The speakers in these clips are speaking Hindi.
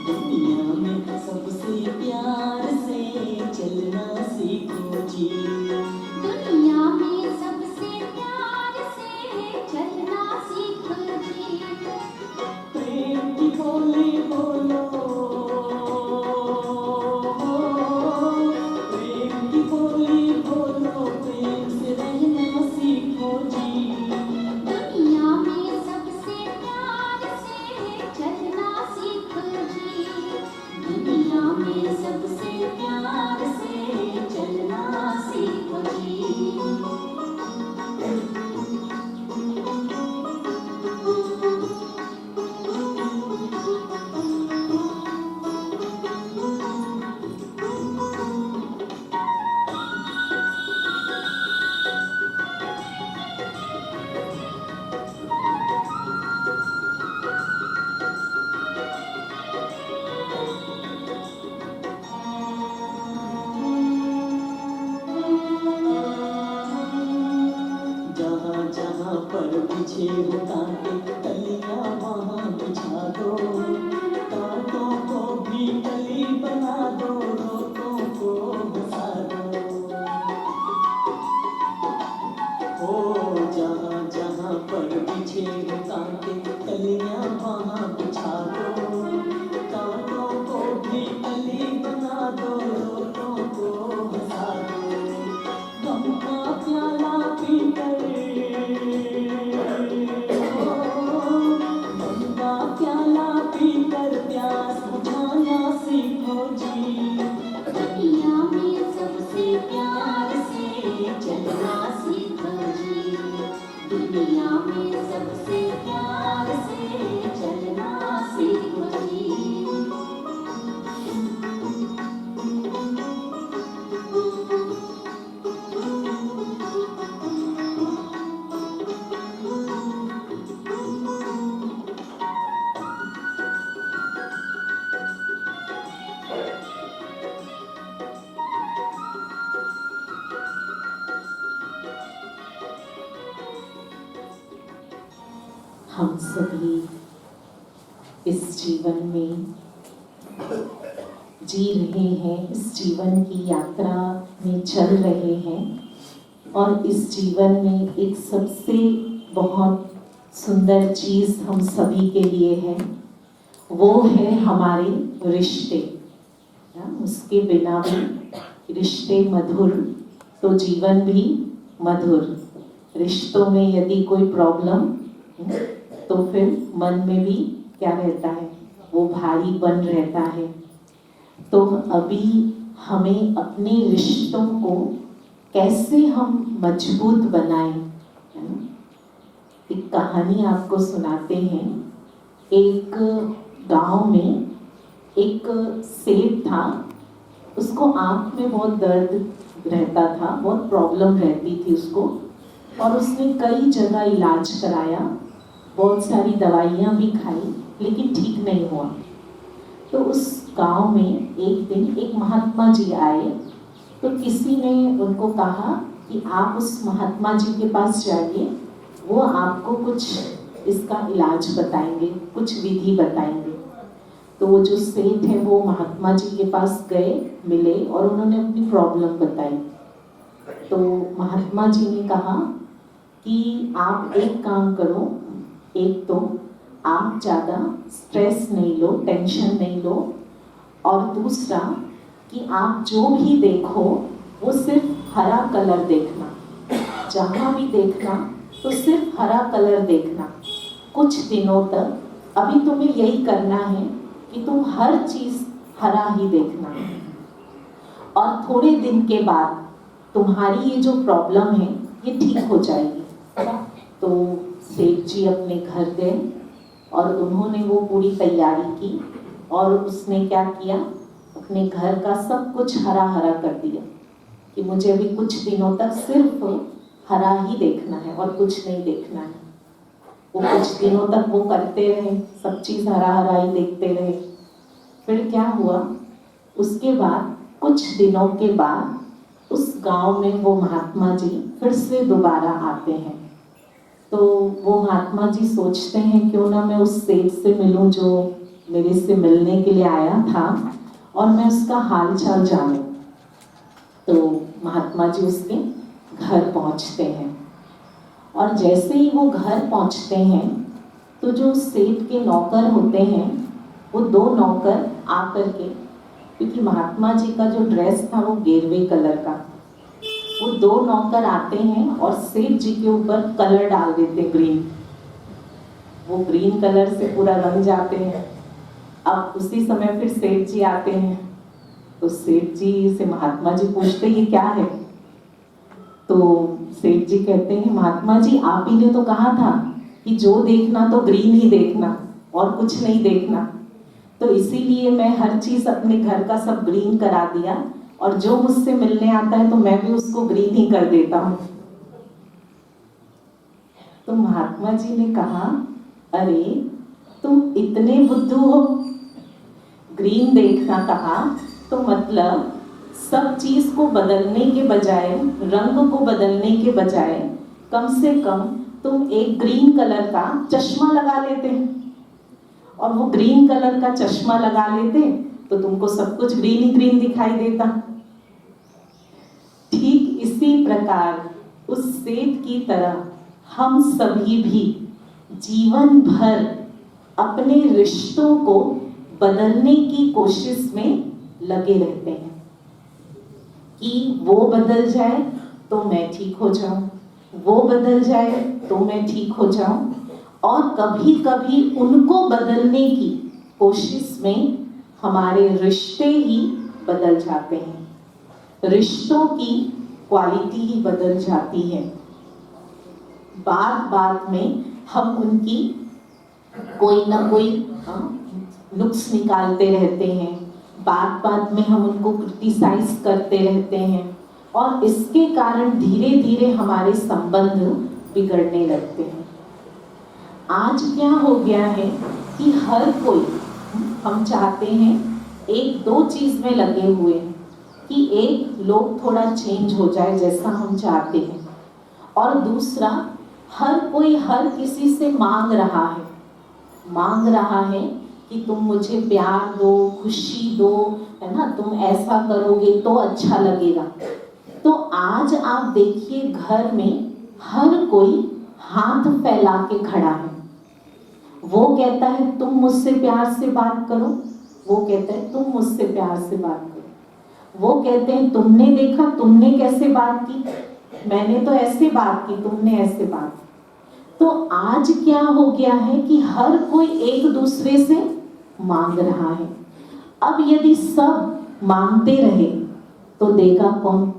दुनिया में सबसे प्यार से चलना सीखो जी। दुनिया में सबसे प्यार से चलना सीखो जी। प्रेम की बोली बोलो, प्रेम की बोली बोलो, प्रेम से रहना सीखो जी। दुनिया में सबसे प्यार से चलना सीखो जी। दुनिया में सबसे प्यार से चलना सीखो जी। जहाँ जहाँ पर बिछे हो कांटे कलियां वहाँ बिछा दो। कांटों को भी कली बना दो, रोतों को हंसा दो। ओ जहाँ जहाँ पर बिछे हो कांटे कलियां वहाँ बिछा दो। कांटों को भी कली बना दो, रोतों को हंसा दो। गम का प्याला पीकर, गम का प्याला पीकर प्यास बुझाना सीखो जी। दुनिया में सबसे प्यार से चलना सीखो जी। दुनिया में सबसे प्यार से चलना सीखो जी। हम सभी इस जीवन में जी रहे हैं, इस जीवन की यात्रा में चल रहे हैं और इस जीवन में एक सबसे बहुत सुंदर चीज़ हम सभी के लिए है, वो है हमारे रिश्ते। उसके बिना भी रिश्ते मधुर तो जीवन भी मधुर। रिश्तों में यदि कोई प्रॉब्लम तो फिर मन में भी क्या रहता है, वो भारी बन रहता है। तो अभी हमें अपने रिश्तों को कैसे हम मजबूत बनाएं, है ना? एक कहानी आपको सुनाते हैं। एक गांव में एक सेठ था, उसको आँख में बहुत दर्द रहता था, बहुत प्रॉब्लम रहती थी उसको, और उसने कई जगह इलाज कराया, बहुत सारी दवाइयाँ भी खाई, लेकिन ठीक नहीं हुआ। तो उस गांव में एक दिन एक महात्मा जी आए। तो किसी ने उनको कहा कि आप उस महात्मा जी के पास जाइए, वो आपको कुछ इसका इलाज बताएंगे, कुछ विधि बताएंगे। तो वो जो सेठ है वो महात्मा जी के पास गए, मिले और उन्होंने अपनी प्रॉब्लम बताई। तो महात्मा जी ने कहा कि आप एक काम करो, एक तो आप ज़्यादा स्ट्रेस नहीं लो, टेंशन नहीं लो, और दूसरा कि आप जो भी देखो वो सिर्फ हरा कलर देखना, जहाँ भी देखना तो सिर्फ हरा कलर देखना कुछ दिनों तक। अभी तुम्हें यही करना है कि तुम हर चीज़ हरा ही देखना, और थोड़े दिन के बाद तुम्हारी ये जो प्रॉब्लम है ये ठीक हो जाएगी। तो सेठ जी अपने घर गए और उन्होंने वो पूरी तैयारी की, और उसने क्या किया, अपने घर का सब कुछ हरा हरा कर दिया कि मुझे अभी कुछ दिनों तक सिर्फ हरा ही देखना है और कुछ नहीं देखना है। वो कुछ दिनों तक वो करते रहे, सब चीज़ हरा हरा ही देखते रहे। फिर क्या हुआ, उसके बाद कुछ दिनों के बाद उस गांव में वो महात्मा जी फिर से दोबारा आते हैं। तो वो महात्मा जी सोचते हैं क्यों ना मैं उस सेठ से मिलूं जो मेरे से मिलने के लिए आया था और मैं उसका हाल चाल जानूं। तो महात्मा जी उसके घर पहुंचते हैं और जैसे ही वो घर पहुंचते हैं तो जो सेठ के नौकर होते हैं वो 2 नौकर आकर के, क्योंकि महात्मा जी का जो ड्रेस था वो गेरुए कलर का, वो 2 नौकर आते हैं और सेठ जी के ऊपर कलर डाल देते ग्रीन। वो ग्रीन कलर से पूरा रंग जाते हैं। अब उसी समय फिर सेठ जी आते हैं तो सेठ जी से महात्मा जी पूछते ये क्या है? तो सेठ जी कहते हैं महात्मा जी आप ही ने तो कहा था कि जो देखना तो ग्रीन ही देखना और कुछ नहीं देखना, तो इसीलिए मैं हर चीज अपने घर का सब ग्रीन करा दिया और जो मुझसे मिलने आता है तो मैं भी उसको ग्रीन ही कर देता हूँ। तो महात्मा जी ने कहा अरे तुम इतने बुद्धू हो, ग्रीन देखना कहा तो मतलब सब चीज को बदलने के बजाय, रंग को बदलने के बजाय कम से कम तुम एक ग्रीन कलर का चश्मा लगा लेते और वो ग्रीन कलर का चश्मा लगा लेते तो तुमको सब कुछ ग्रीन ही ग्रीन दिखाई देता। ठीक इसी प्रकार उस सेठ की तरह हम सभी भी जीवन भर अपने रिश्तों को बदलने की कोशिश में लगे रहते हैं कि वो बदल जाए तो मैं ठीक हो जाऊं, वो बदल जाए तो मैं ठीक हो जाऊं, और कभी कभी उनको बदलने की कोशिश में हमारे रिश्ते ही बदल जाते हैं, रिश्तों की क्वालिटी ही बदल जाती है। बात बात में हम उनकी कोई ना कोई नुक्स निकालते रहते हैं, बात बात में हम उनको क्रिटिसाइज करते रहते हैं और इसके कारण धीरे धीरे हमारे संबंध बिगड़ने लगते हैं। आज क्या हो गया है कि हर कोई, हम चाहते हैं 1-2 चीज में लगे हुए हैं कि एक लोग थोड़ा चेंज हो जाए जैसा हम चाहते हैं, और दूसरा हर कोई हर किसी से मांग रहा है कि तुम मुझे प्यार दो, खुशी दो, है ना, तुम ऐसा करोगे तो अच्छा लगेगा। तो आज आप देखिए घर में हर कोई हाथ फैला के खड़ा है। वो कहता है तुम मुझसे प्यार से बात करो, वो कहता है तुम मुझसे प्यार से बात करो। वो कहते हैं तुमने देखा तुमने कैसे बात की, मैंने तो ऐसे बात की, तुमने ऐसे बात की। तो आज क्या हो गया है कि हर कोई एक दूसरे से मांग रहा है। अब यदि सब मांगते रहे तो देगा कौन?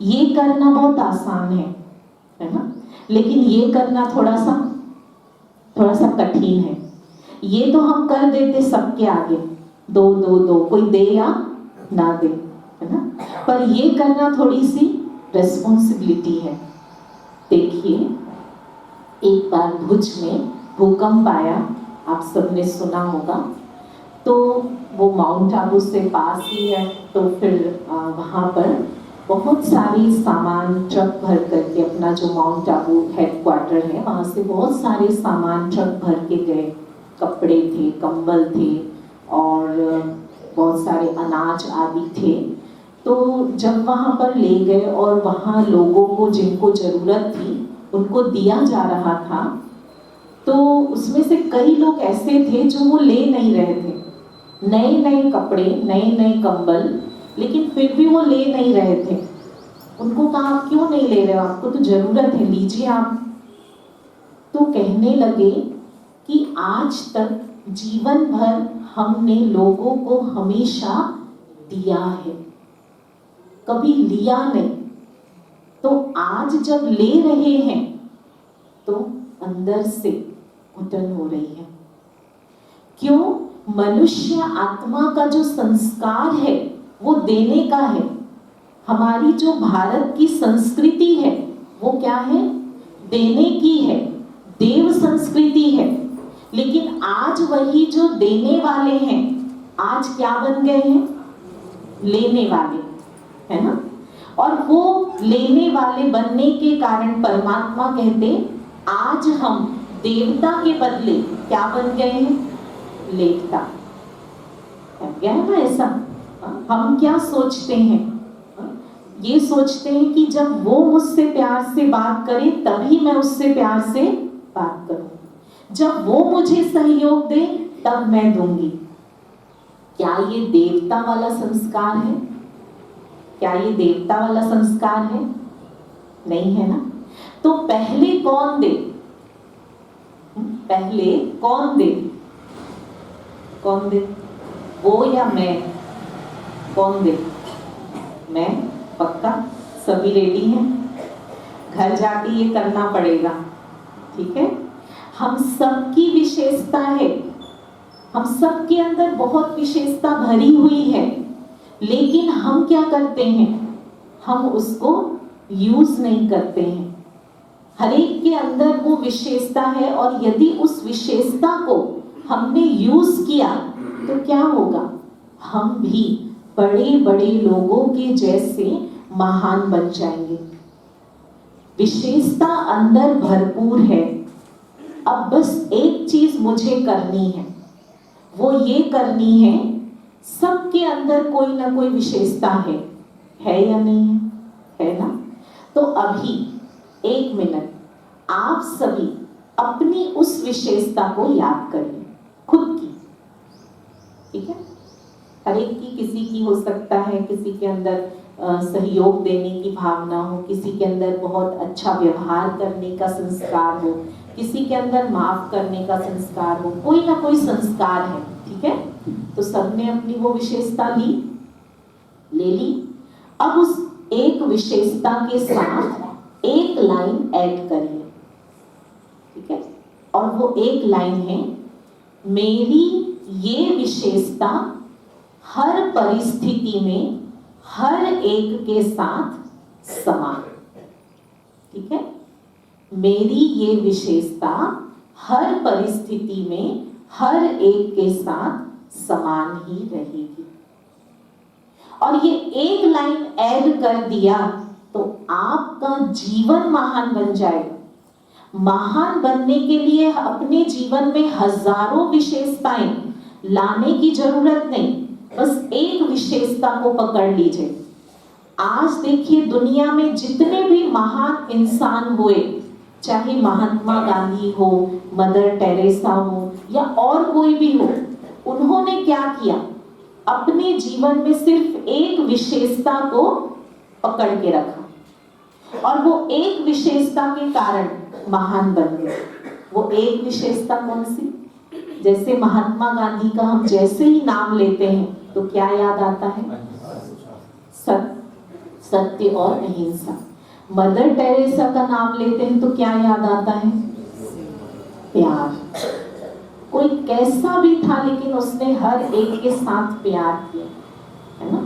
ये करना बहुत आसान है ना, लेकिन ये करना थोड़ा सा कठिन है। ये तो हम कर देते सबके आगे, दो दो दो, कोई दे या ना दे, है ना, पर ये करना थोड़ी सी रेस्पॉन्सिबिलिटी है। देखिए एक बार भुज में भूकंप आया, आप सबने सुना होगा। तो वो माउंट आबू से पास ही है, तो फिर वहाँ पर बहुत सारी सामान ट्रक भर करके, अपना जो माउंट आबू हेडक्वार्टर है वहाँ से बहुत सारे सामान ट्रक भर के गए। कपड़े थे, कंबल थे और बहुत सारे अनाज आदि थे। तो जब वहाँ पर ले गए और वहाँ लोगों को जिनको ज़रूरत थी उनको दिया जा रहा था, तो उसमें से कई लोग ऐसे थे जो वो ले नहीं रहे थे। नए नए कपड़े, नए नए कंबल, लेकिन फिर भी वो ले नहीं रहे थे। उनको कहा आप क्यों नहीं ले रहे हो, आपको तो जरूरत है, लीजिए आप। तो कहने लगे कि आज तक जीवन भर हमने लोगों को हमेशा दिया है, कभी लिया नहीं। तो आज जब ले रहे हैं तो अंदर से घुटन हो रही है। क्यों? मनुष्य आत्मा का जो संस्कार है वो देने का है। हमारी जो भारत की संस्कृति है वो क्या है? देने की है, देव संस्कृति है। लेकिन आज वही जो देने वाले हैं आज क्या बन गए हैं? लेने वाले, है ना। और वो लेने वाले बनने के कारण परमात्मा कहते आज हम देवता के बदले क्या बन गए हैं? लेटता। क्या है ना ऐसा? हम क्या सोचते हैं? ये सोचते हैं कि जब वो मुझसे प्यार से बात करे तभी मैं उससे प्यार से बात करूं, जब वो मुझे सहयोग दे तब मैं दूंगी। क्या ये देवता वाला संस्कार है? क्या ये देवता वाला संस्कार है? नहीं है ना। तो पहले कौन दे? पहले कौन दे? कौन दे? वो या मैं? कौन दे? मैं। पक्का सभी रेडी हैं? घर जाके ये करना पड़ेगा, ठीक है? हम सबकी विशेषता है, हम सबके अंदर बहुत विशेषता भरी हुई है, लेकिन हम क्या करते हैं? हम उसको यूज नहीं करते हैं। हर एक के अंदर वो विशेषता है और यदि उस विशेषता को हमने यूज किया तो क्या होगा? हम भी बड़े बड़े लोगों के जैसे महान बन जाएंगे। विशेषता अंदर भरपूर है। अब बस एक चीज मुझे करनी है, वो ये करनी है, सबके अंदर कोई ना कोई विशेषता है या नहीं है? है ना? तो अभी 1 मिनट आप सभी अपनी उस विशेषता को याद करिए, खुद की, ठीक है? हर एक की, किसी की हो सकता है, किसी के अंदर सहयोग देने की भावना हो, किसी के अंदर बहुत अच्छा व्यवहार करने का संस्कार हो, किसी के अंदर माफ करने का संस्कार हो, कोई ना कोई संस्कार है, ठीक है? तो सबने अपनी वो विशेषता ले ली। अब उस एक विशेषता के साथ एक लाइन ऐड करिए, ठीक है? और वो एक लाइन है, मेरी ये विशेषता हर परिस्थिति में हर एक के साथ समान, ठीक है? मेरी ये विशेषता हर परिस्थिति में हर एक के साथ समान ही रहेगी। और ये एक लाइन ऐड कर दिया तो आपका जीवन महान बन जाएगा। महान बनने के लिए अपने जीवन में हजारों विशेषताएं लाने की जरूरत नहीं, बस एक विशेषता को पकड़ लीजिए। आज देखिए दुनिया में जितने भी महान इंसान हुए, चाहे महात्मा गांधी हो, मदर टेरेसा हो या और कोई भी हो, उन्होंने क्या किया? अपने जीवन में सिर्फ एक विशेषता को पकड़ के रखा और वो एक विशेषता के कारण महान बन गए। वो एक विशेषता कौन सी? जैसे महात्मा गांधी का हम जैसे ही नाम लेते हैं तो क्या याद आता है? सत्य और अहिंसा। मदर टेरेसा का नाम लेते हैं तो क्या याद आता है? प्यार। कोई कैसा भी था लेकिन उसने हर एक के साथ प्यार किया, है ना?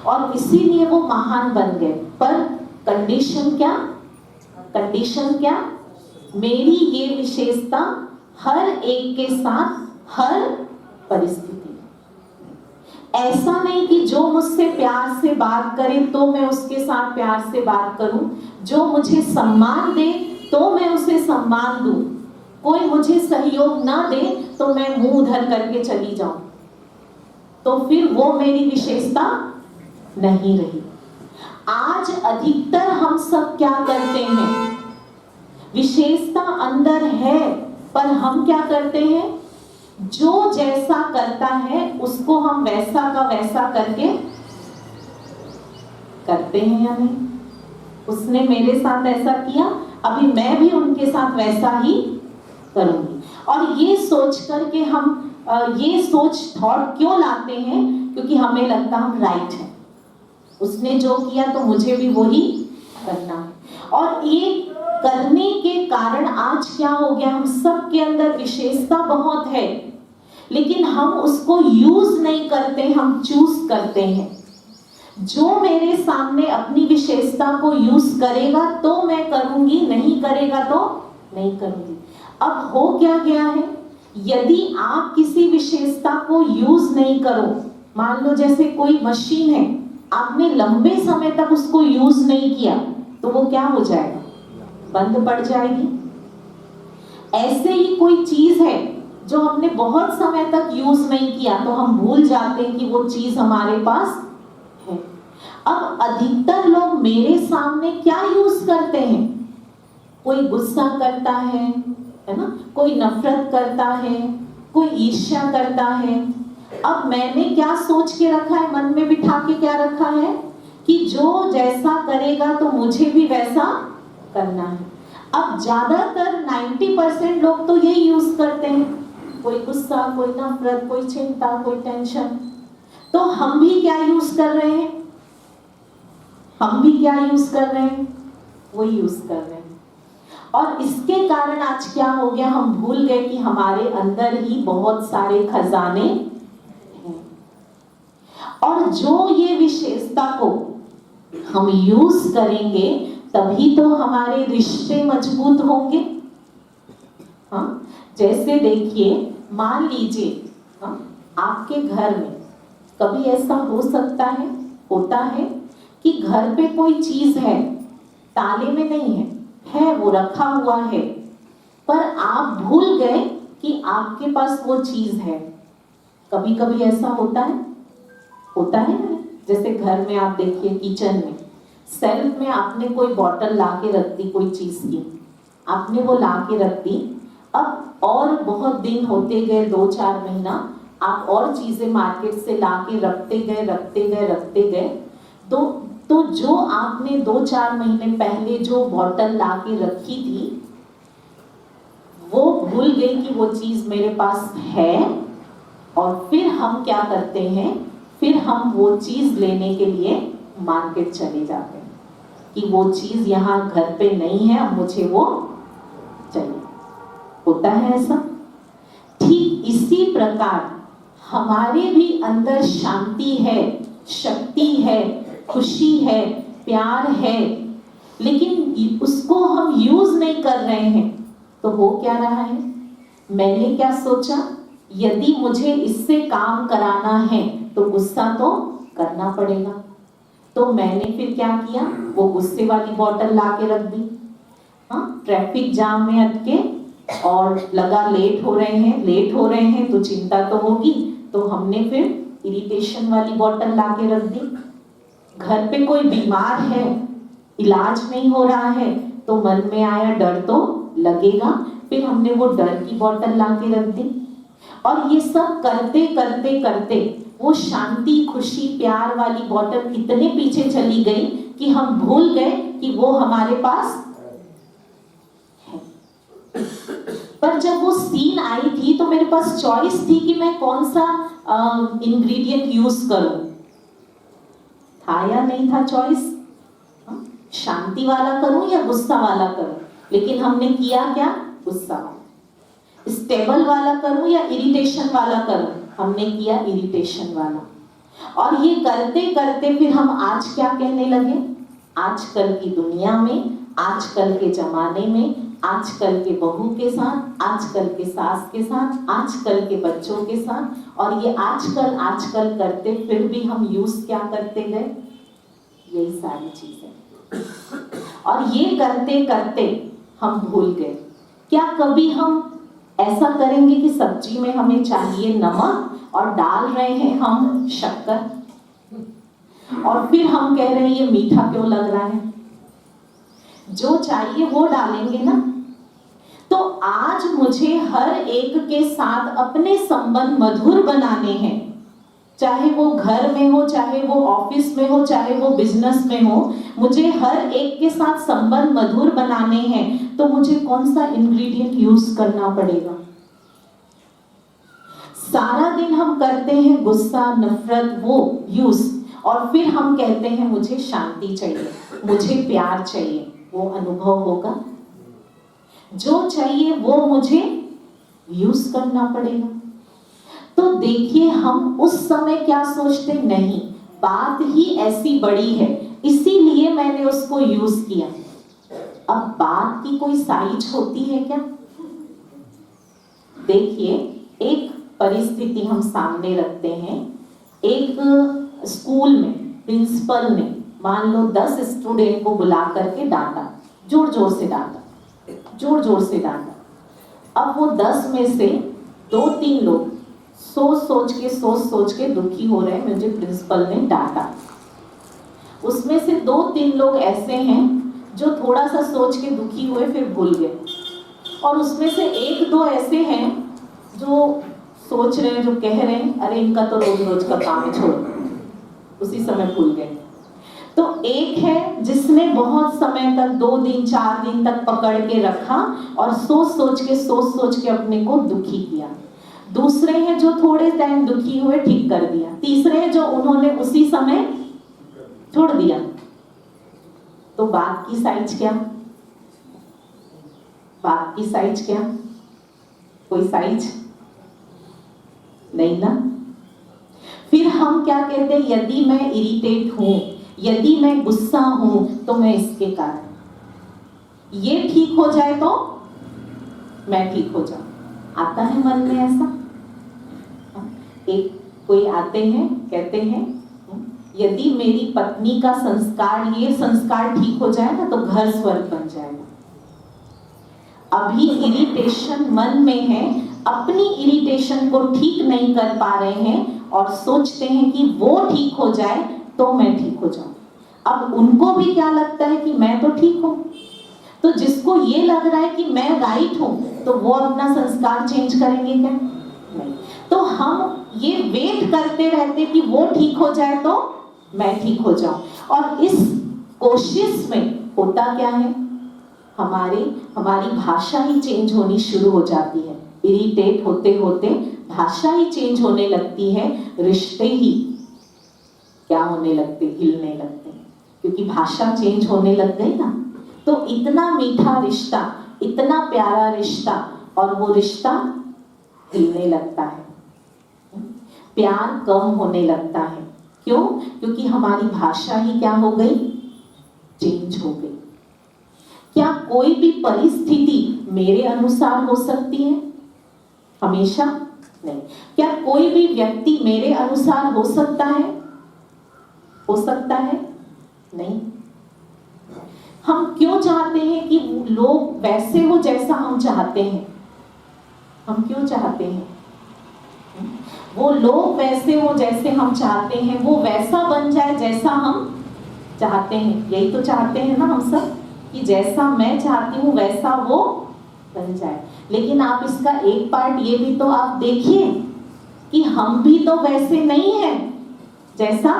और इसीलिए वो महान बन गए। पर कंडीशन क्या? कंडीशन क्या? मेरी ये विशेषता हर एक के साथ हर परिस्थिति। ऐसा नहीं कि जो मुझसे प्यार से बात करे तो मैं उसके साथ प्यार से बात करूं, जो मुझे सम्मान दे तो मैं उसे सम्मान दूं, कोई मुझे सहयोग ना दे तो मैं मुंह उधर करके चली जाऊं, तो फिर वो मेरी विशेषता नहीं रही। आज अधिकतर हम सब क्या करते हैं? विशेषता अंदर है पर हम क्या करते हैं? जो जैसा करता है उसको हम वैसा का वैसा करके करते हैं या नहीं? उसने मेरे साथ ऐसा किया, अभी मैं भी उनके साथ वैसा ही करूंगी। और ये सोच करके हम ये सोच थॉट क्यों लाते हैं? क्योंकि हमें लगता हम राइट हैं, उसने जो किया तो मुझे भी वही करना है। और ये करने के कारण आज क्या हो गया? हम सब के अंदर विशेषता बहुत है लेकिन हम उसको यूज नहीं करते, हम चूज करते हैं। जो मेरे सामने अपनी विशेषता को यूज करेगा तो मैं करूंगी, नहीं करेगा तो नहीं करूंगी। अब हो क्या गया है? यदि आप किसी विशेषता को यूज नहीं करो, मान लो जैसे कोई मशीन है, आपने लंबे समय तक उसको यूज नहीं किया तो वो क्या हो जाएगा? बंद पड़ जाएगी। ऐसे ही कोई चीज है जो हमने बहुत समय तक यूज नहीं किया, तो हम भूल जाते हैं कि वो चीज हमारे पास है। अब अधिकतर लोग मेरे सामने क्या यूज करते हैं? कोई गुस्सा करता है ना, कोई नफरत करता है, कोई ईर्ष्या करता है। अब मैंने क्या सोच के रखा है, मन में बिठा के क्या रखा है कि जो जैसा करेगा तो मुझे भी वैसा करना है। अब ज्यादातर 90% लोग तो यही यूज करते हैं, कोई गुस्सा, कोई नफरत, कोई चिंता, कोई टेंशन। तो हम भी क्या यूज कर रहे हैं? हम भी क्या यूज कर रहे हैं? वही यूज कर रहे हैं। और इसके कारण आज क्या हो गया, हम भूल गए कि हमारे अंदर ही बहुत सारे खजाने हैं। और जो ये विशेषता को हम यूज करेंगे तभी तो हमारे रिश्ते मजबूत होंगे। हाँ, जैसे देखिए, मान लीजिए आपके घर में कभी ऐसा हो सकता है, होता है कि घर पे कोई चीज है, ताले में नहीं है वो रखा हुआ है, पर आप भूल गए कि आपके पास वो चीज है। कभी कभी ऐसा होता है ना। जैसे घर में आप देखिए, किचन में सेल्फ में आपने कोई बॉटल ला के रख दी, कोई चीज की आपने वो ला के रख दी। अब और बहुत दिन होते गए, 2-4 महीना, आप और चीजें मार्केट से ला के रखते गए, तो जो आपने 2-4 महीने पहले जो बॉटल ला के रखी थी, वो भूल गई कि वो चीज मेरे पास है। और फिर हम क्या करते हैं, फिर हम वो चीज लेने के लिए मार्केट चले जाते हैं कि वो चीज यहाँ घर पे नहीं है, अब मुझे वो चाहिए। होता है ऐसा। ठीक इसी प्रकार हमारे भी अंदर शांति है, शक्ति है, खुशी है, प्यार है, लेकिन उसको हम यूज नहीं कर रहे हैं। तो हो क्या रहा है, मैंने क्या सोचा, यदि मुझे इससे काम कराना है तो गुस्सा तो करना पड़ेगा। तो मैंने फिर क्या किया, वो गुस्से वाली बोतल ला के रख दी। हाँ, ट्रैफिक जाम में अटके और लगा लेट हो रहे हैं तो चिंता तो होगी, तो हमने फिर इरिटेशन वाली बोतल ला के रख दी। घर पे कोई बीमार है, इलाज नहीं हो रहा है, तो मन में आया डर तो लगेगा, फिर हमने वो डर की बोतल ला के रख दी। और ये सब करते करते करते वो शांति, खुशी, प्यार वाली बोतल इतने पीछे चली गई कि हम भूल गए कि वो हमारे पास है। पर जब वो सीन आई थी तो मेरे पास चॉइस थी कि मैं कौन सा इंग्रेडिएंट यूज करूं। था या नहीं था चॉइस, शांति वाला करूं या गुस्सा वाला करूं? लेकिन हमने किया क्या, गुस्सा वाला। स्टेबल वाला करूं या इरिटेशन वाला करूं? हमने किया इरिटेशन वाला। और ये करते करते फिर हम आज क्या कहने लगे, आजकल की दुनिया में, आजकल के जमाने में, आजकल के बहू के साथ, आजकल के सास के साथ, आजकल के बच्चों के साथ, और ये आजकल करते फिर भी हम यूज क्या करते गए, यही सारी चीजें। और ये करते करते हम भूल गए। क्या कभी हम ऐसा करेंगे कि सब्जी में हमें चाहिए नमक और डाल रहे हैं हम शक्कर, और फिर हम कह रहे हैं ये मीठा क्यों लग रहा है? जो चाहिए वो डालेंगे ना। तो आज मुझे हर एक के साथ अपने संबंध मधुर बनाने हैं, चाहे वो घर में हो, चाहे वो ऑफिस में हो, चाहे वो बिजनेस में हो। मुझे हर एक के साथ संबंध मधुर बनाने हैं, तो मुझे कौन सा इंग्रेडिएंट यूज करना पड़ेगा? सारा दिन हम करते हैं गुस्सा, नफरत, वो यूज, और फिर हम कहते हैं मुझे शांति चाहिए, मुझे प्यार चाहिए। वो अनुभव होगा? जो चाहिए वो मुझे यूज करना पड़ेगा। तो देखिए, हम उस समय क्या सोचते, नहीं, बात ही ऐसी बड़ी है, इसीलिए मैंने उसको यूज किया। अब बात की कोई साइज होती है क्या? देखिए, एक परिस्थिति हम सामने रखते हैं। एक स्कूल में प्रिंसिपल ने मान लो 10 स्टूडेंट को बुला करके डांटा, जोर जोर से डांटा। अब वो 10 में से 2-3 लोग सोच के दुखी हो रहे हैं, मुझे प्रिंसिपल ने डांटा। उसमें से 2-3 लोग ऐसे हैं जो थोड़ा सा सोच के दुखी हुए फिर भूल गए, और उसमें से 1-2 ऐसे हैं जो सोच रहे हैं, जो कह रहे हैं अरे इनका तो रोज रोज का काम है, छोड़, उसी समय भूल गए। तो एक है जिसने बहुत समय तक 2 दिन 4 दिन तक पकड़ के रखा और सोच के अपने को दुखी किया। दूसरे हैं जो थोड़े टाइम दुखी हुए, ठीक कर दिया। तीसरे हैं जो उन्होंने उसी समय छोड़ दिया। तो बात की साइज क्या? बात की साइज क्या? कोई साइज नहीं ना। फिर हम क्या कहते हैं, यदि मैं इरिटेट हूं, यदि मैं गुस्सा हूं, तो मैं इसके कारण, ये ठीक हो जाए तो मैं ठीक हो जाऊं। आता है मन में ऐसा? एक कोई आते हैं, कहते हैं यदि मेरी पत्नी का संस्कार, ये संस्कार ठीक हो जाए ना तो घर स्वर्ग बन जाएगा। अभी इरिटेशन मन में है, अपनी इरिटेशन को ठीक नहीं कर पा रहे हैं और सोचते हैं कि वो ठीक हो जाए तो मैं ठीक हो जाऊं। अब उनको भी क्या लगता है कि मैं तो ठीक हूं, तो जिसको ये लग रहा है कि मैं राइट हूं, तो वो अपना संस्कार चेंज करेंगे क्या? नहीं। तो हम ये वेट करते रहते कि वो ठीक हो जाए तो मैं ठीक हो जाऊं, और इस कोशिश में होता क्या है, हमारी भाषा ही चेंज होनी शुरू हो जाती है। इरिटेट होते होते भाषा ही चेंज होने लगती है, रिश्ते ही क्या होने लगते, हिलने लगते हैं, क्योंकि भाषा चेंज होने लग गई ना। तो इतना मीठा रिश्ता, इतना प्यारा रिश्ता, और वो रिश्ता हिलने लगता है, प्यार कम होने लगता है। क्यों? क्योंकि हमारी भाषा ही क्या हो गई, चेंज हो गई। क्या कोई भी परिस्थिति मेरे अनुसार हो सकती है? हमेशा नहीं। क्या कोई भी व्यक्ति मेरे अनुसार हो सकता है? हो सकता है? नहीं। हम क्यों चाहते हैं कि लोग वैसे हो जैसा हम चाहते हैं? हम क्यों चाहते हैं वो लोग वैसे हो जैसे हम चाहते हैं, वो वैसा बन जाए जैसा हम चाहते हैं? यही तो चाहते हैं ना हम सब, कि जैसा मैं चाहती हूँ वैसा वो बन जाए। लेकिन आप इसका एक पार्ट ये भी तो आप देखिए कि हम भी तो वैसे नहीं हैं जैसा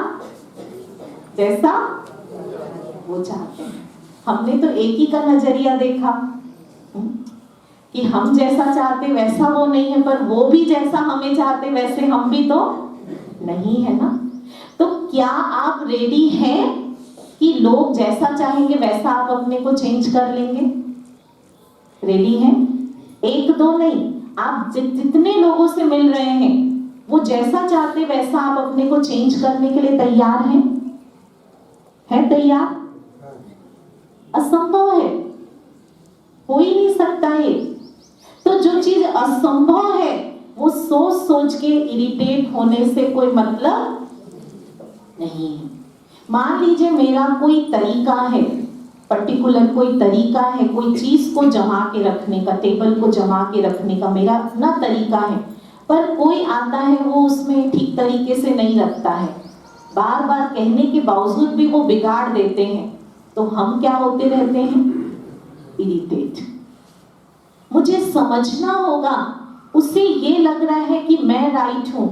वो चाहते हैं। हमने तो एक ही का नजरिया देखा कि हम जैसा चाहते वैसा वो नहीं है, पर वो भी जैसा हमें चाहते वैसे हम भी तो नहीं है ना। तो क्या आप रेडी हैं कि लोग जैसा चाहेंगे वैसा आप अपने को चेंज कर लेंगे? रेडी हैं? 1-2 नहीं, आप जितने लोगों से मिल रहे हैं वो जैसा चाहते वैसा आप अपने को चेंज करने के लिए तैयार हैं? है तैयार? असंभव है, हो ही नहीं सकता है। तो जो चीज असंभव है वो सोच के इरिटेट होने से कोई मतलब नहीं है। मान लीजिए मेरा कोई तरीका है, पर्टिकुलर कोई तरीका है, कोई चीज को जमा के रखने का, टेबल को जमा के रखने का मेरा अपना तरीका है, पर कोई आता है वो उसमें ठीक तरीके से नहीं रखता है, बार बार कहने के बावजूद भी वो बिगाड़ देते हैं, तो हम क्या होते रहते हैं? इरिटेट। मुझे समझना होगा, उसे ये लग रहा है कि मैं राइट हूं,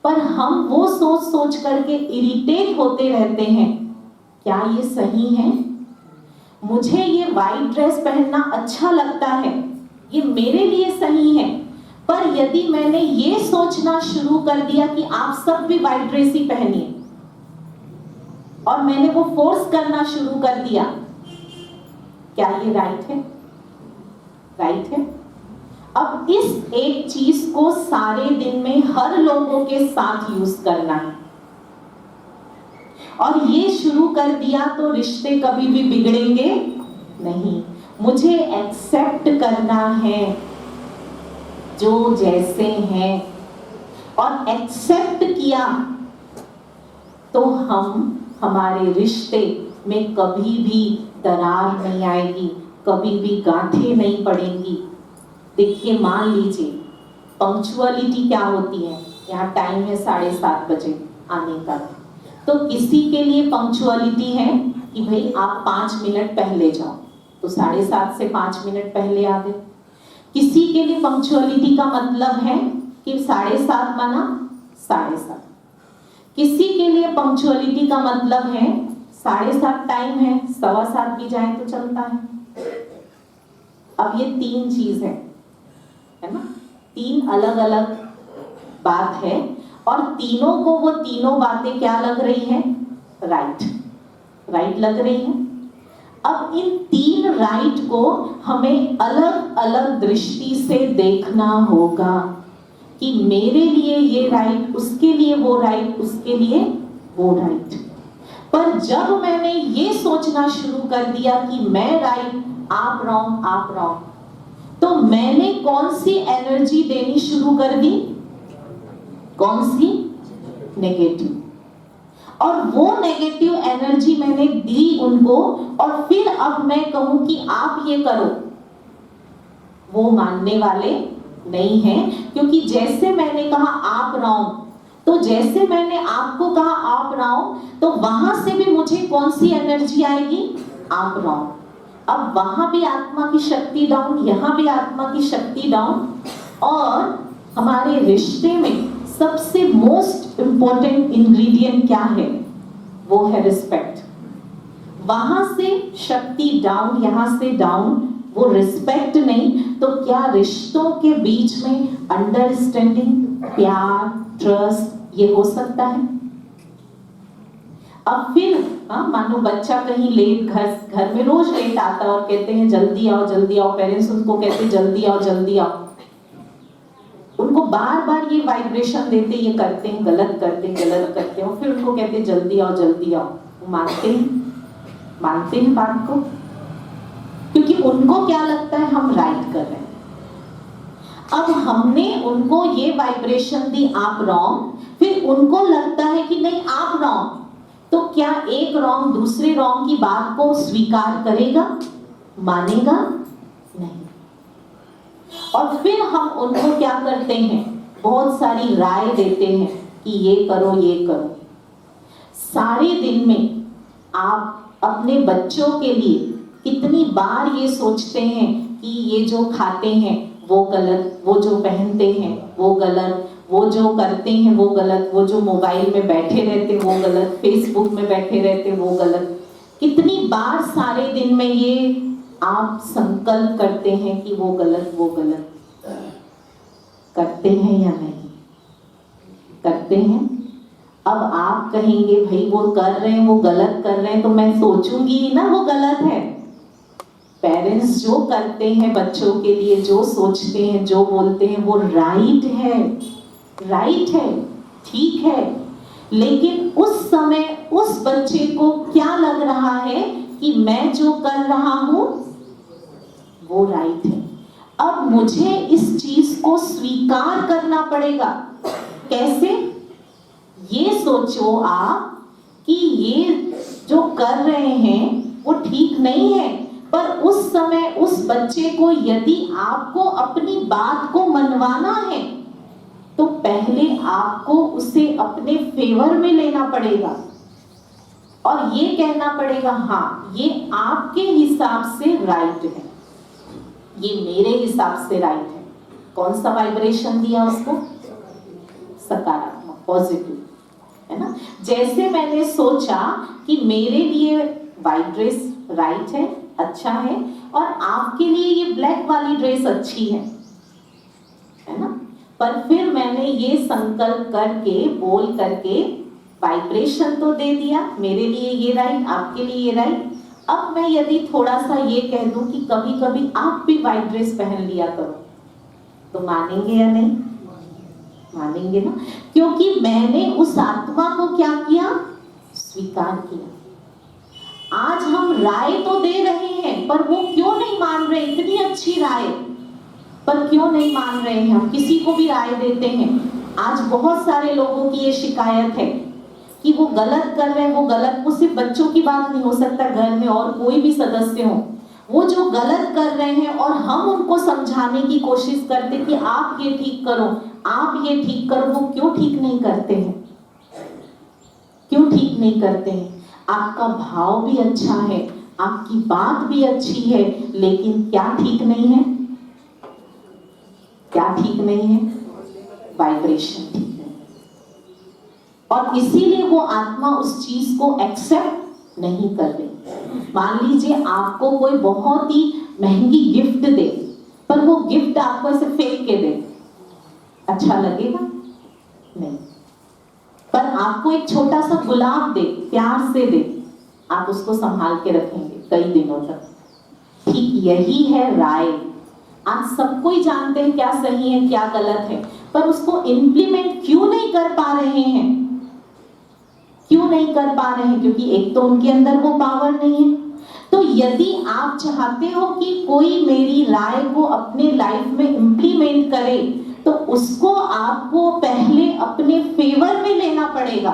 पर हम वो सोच करके इरिटेट होते रहते हैं। क्या ये सही है? मुझे ये वाइट ड्रेस पहनना अच्छा लगता है, ये मेरे लिए सही है, पर यदि मैंने ये सोचना शुरू कर दिया कि आप सब भी वाइट ड्रेस ही पहनिए, और मैंने वो फोर्स करना शुरू कर दिया, क्या ये राइट है? राइट है? अब इस एक चीज को सारे दिन में हर लोगों के साथ यूज करना है, और ये शुरू कर दिया तो रिश्ते कभी भी बिगड़ेंगे नहीं। मुझे एक्सेप्ट करना है जो जैसे हैं, और एक्सेप्ट किया तो हमारे रिश्ते में कभी भी दरार नहीं आएगी, कभी भी गांठें नहीं पड़ेंगी। देखिए, मान लीजिए पंक्चुअलिटी क्या होती है, यहाँ टाइम है 7:30 बजे आने का, तो किसी के लिए पंक्चुअलिटी है कि भाई आप 5 मिनट पहले जाओ, तो 7:30 से 5 मिनट पहले आ गए। किसी के लिए पंक्चुअलिटी का मतलब है कि 7:30 माना 7:30। किसी के लिए पंक्चुअलिटी का मतलब है 7:30 टाइम है, 7:15 भी जाए तो चलता है। अब ये 3 चीज है ना, 3 अलग अलग बात है, और तीनों को वो तीनों बातें क्या लग रही है, राइट लग रही है। अब इन 3 राइट को हमें अलग अलग दृष्टि से देखना होगा कि मेरे लिए ये राइट, उसके लिए वो राइट, उसके लिए वो राइट। पर जब मैंने ये सोचना शुरू कर दिया कि मैं राइट, आप रॉन्ग, तो मैंने कौन सी एनर्जी देनी शुरू कर दी, कौन सी, नेगेटिव। और वो नेगेटिव एनर्जी मैंने दी उनको, और फिर अब मैं कहूं कि आप ये करो, वो मानने वाले नहीं हैं। क्योंकि जैसे मैंने कहा आप रॉन्ग, तो जैसे मैंने आपको कहा आप रॉन्ग, तो वहां से भी मुझे कौन सी एनर्जी आएगी, आप रॉन्ग। अब वहां भी आत्मा की शक्ति डाउन, यहां भी आत्मा की शक्ति डाउन। और हमारे रिश्ते में सबसे मोस्ट इंपॉर्टेंट इंग्रेडिएंट क्या है, वो है रिस्पेक्ट। वहां से शक्ति डाउन, यहां से डाउन, वो रिस्पेक्ट नहीं, तो क्या रिश्तों के बीच में अंडरस्टैंडिंग, प्यार, ट्रस्ट ये हो सकता है? अब फिर मानो बच्चा कहीं लेट, घर में रोज लेट आता है और कहते हैं जल्दी आओ, पेरेंट्स उसको कहते जल्दी आओ। उनको बार बार ये वाइब्रेशन देते, ये करते हैं, गलत करते हैं, और फिर उनको कहते हैं जल्दी आओ। वो मानते हैं बात को, क्योंकि उनको क्या लगता है हम राइट कर रहे हैं। अब हमने उनको ये वाइब्रेशन दी आप रॉन्ग, फिर उनको लगता है कि नहीं आप रॉन्ग, तो क्या एक रॉन्ग दूसरे रॉन्ग की बात को स्वीकार करेगा, मानेगा? नहीं। और फिर हम उनको क्या करते हैं, बहुत सारी राय देते हैं कि ये करो। सारे दिन में आप अपने बच्चों के लिए कितनी बार ये सोचते हैं कि ये जो खाते हैं वो गलत, वो जो पहनते हैं वो गलत, वो जो करते हैं वो गलत, वो जो मोबाइल में बैठे रहते वो गलत, फेसबुक में बैठे रहते वो गलत। कितनी बार सारे दिन में ये आप संकल्प करते हैं कि वो गलत करते हैं या नहीं करते हैं? अब आप कहेंगे भाई वो कर रहे हैं, वो गलत कर रहे हैं, तो मैं सोचूंगी ही ना वो गलत है। पेरेंट्स जो करते हैं बच्चों के लिए, जो सोचते हैं, जो बोलते हैं, वो राइट है, ठीक है। लेकिन उस समय उस बच्चे को क्या लग रहा है कि मैं जो कर रहा हूं वो राइट है। अब मुझे इस चीज को स्वीकार करना पड़ेगा। कैसे? ये सोचो आप कि ये जो कर रहे हैं वो ठीक नहीं है, पर उस समय उस बच्चे को यदि आपको अपनी बात को मनवाना है तो पहले आपको उसे अपने फेवर में लेना पड़ेगा और ये कहना पड़ेगा हाँ ये आपके हिसाब से राइट है, ये मेरे हिसाब से राइट है। कौन सा वाइब्रेशन दिया उसको? सकारात्मक, पॉजिटिव, है ना। जैसे मैंने सोचा कि मेरे लिए व्हाइट ड्रेस राइट है, अच्छा है, और आपके लिए ये ब्लैक वाली ड्रेस अच्छी है ना। पर फिर मैंने ये संकल्प करके, बोल करके वाइब्रेशन तो दे दिया, मेरे लिए ये राइट, आपके लिए ये राइट। अब मैं यदि थोड़ा सा ये कह दूं कि कभी कभी आप भी व्हाइट ड्रेस पहन लिया करो, तो मानेंगे या नहीं? मानेंगे ना, क्योंकि मैंने उस आत्मा को क्या किया? स्वीकार किया। आज हम राय तो दे रहे हैं, पर वो क्यों नहीं मान रहे? इतनी अच्छी राय, पर क्यों नहीं मान रहे हैं? हम किसी को भी राय देते हैं। आज बहुत सारे लोगों की ये शिकायत है कि वो गलत कर रहे हैं, वो गलत। वो सिर्फ बच्चों की बात नहीं हो सकता, घर में और कोई भी सदस्य हो, वो जो गलत कर रहे हैं और हम उनको समझाने की कोशिश करते कि आप ये ठीक करो, आप ये ठीक करो, वो क्यों ठीक नहीं करते हैं? क्यों ठीक नहीं करते हैं? आपका भाव भी अच्छा है, आपकी बात भी अच्छी है, लेकिन क्या ठीक नहीं है? क्या ठीक नहीं है? वाइब्रेशन ठीक नहीं। और इसीलिए वो आत्मा उस चीज को एक्सेप्ट नहीं कर रही। मान लीजिए आपको कोई बहुत ही महंगी गिफ्ट दे, पर वो गिफ्ट आपको ऐसे फेंक के दे, अच्छा लगेगा? नहीं। पर आपको एक छोटा सा गुलाब दे, प्यार से दे, आप उसको संभाल के रखेंगे कई दिनों तक। ठीक यही है राय। आज सब कोई जानते हैं क्या सही है क्या गलत है, पर उसको इम्प्लीमेंट क्यों नहीं कर पा रहे हैं? क्यों नहीं कर पा रहे हैं? क्योंकि एक तो उनके अंदर वो पावर नहीं है। तो यदि आप चाहते हो कि कोई मेरी राय को अपने लाइफ में इम्प्लीमेंट करे, तो उसको आपको पहले अपने फेवर में लेना पड़ेगा।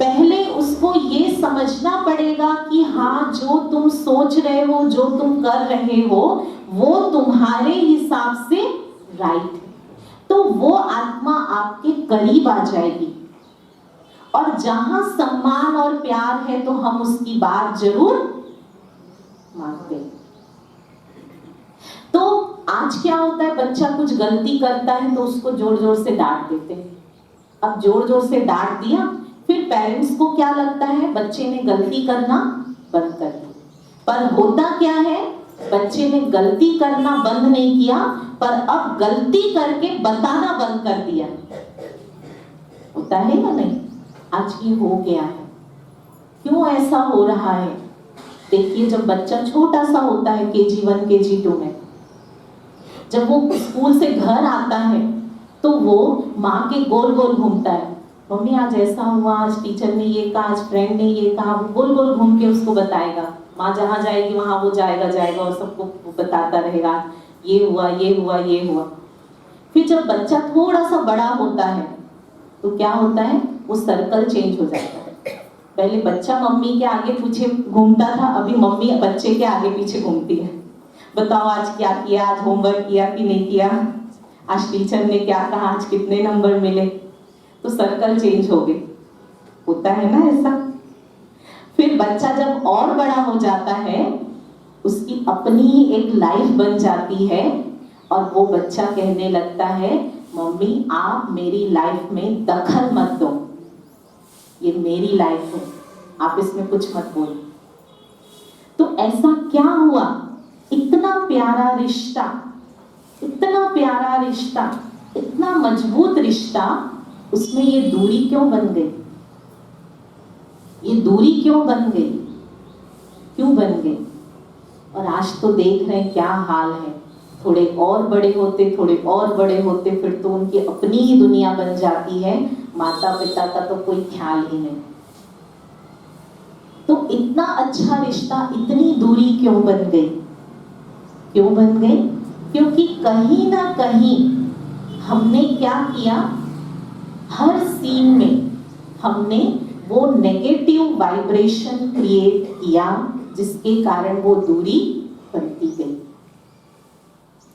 पहले उसको ये समझना पड़ेगा कि हाँ, जो तुम सोच रहे हो, जो तुम कर रहे हो, वो तुम्हारे हिसाब से राइट है। तो वो आत्मा आपके करीब आ जाएगी। और जहां सम्मान और प्यार है तो हम उसकी बात जरूर मानते हैं। तो आज क्या होता है, बच्चा कुछ गलती करता है तो उसको जोर जोर से डांट देते हैं। अब जोर जोर से डांट दिया, फिर पेरेंट्स को क्या लगता है, बच्चे ने गलती करना बंद कर दी। पर होता क्या है, बच्चे ने गलती करना बंद नहीं किया, पर अब गलती करके बताना बंद कर दिया। होता है या नहीं? आज ये हो गया है। क्यों ऐसा हो रहा है? देखिए, जब बच्चा छोटा सा होता है, KG1 KG2 में, जब वो स्कूल से घर आता है तो वो माँ के गोल गोल घूमता है। मम्मी आज ऐसा हुआ, आज टीचर ने ये कहा, आज फ्रेंड ने ये कहा। वो गोल गोल घूम के उसको बताएगा। माँ जहाँ जाएगी वहां वो जाएगा और सबको बताता रहेगा, ये हुआ ये हुआ ये हुआ। फिर जब बच्चा थोड़ा सा बड़ा होता है तो क्या होता है, वो सर्कल चेंज हो जाता है। पहले बच्चा मम्मी के आगे पीछे घूमता था, अभी मम्मी बच्चे के आगे पीछे घूमती है। बताओ आज क्या किया, आज होमवर्क किया कि नहीं किया, आज टीचर ने क्या कहा, आज कितने नंबर मिले। तो सर्कल चेंज हो गई। होता है ना ऐसा? फिर बच्चा जब और बड़ा हो जाता है, उसकी अपनी ही एक लाइफ बन जाती है और वो बच्चा कहने लगता है, मम्मी आप मेरी लाइफ में दखल मत दो, ये मेरी लाइफ है, आप इसमें कुछ मत बोलो। तो ऐसा क्या हुआ, इतना प्यारा रिश्ता, इतना प्यारा रिश्ता, इतना मजबूत रिश्ता, उसमें ये दूरी क्यों बन गई? ये दूरी क्यों बन गई? क्यों बन गई? और आज तो देख रहे हैं क्या हाल है। थोड़े और बड़े होते, थोड़े और बड़े होते, फिर तो उनकी अपनी ही दुनिया बन जाती है, माता पिता का तो कोई ख्याल ही नहीं। तो इतना अच्छा रिश्ता, इतनी दूरी क्यों बन गई? क्यों बन गई? क्योंकि कहीं ना कहीं हमने क्या किया, हर सीन में हमने वो नेगेटिव वाइब्रेशन क्रिएट किया, जिसके कारण वो दूरी बनती गई।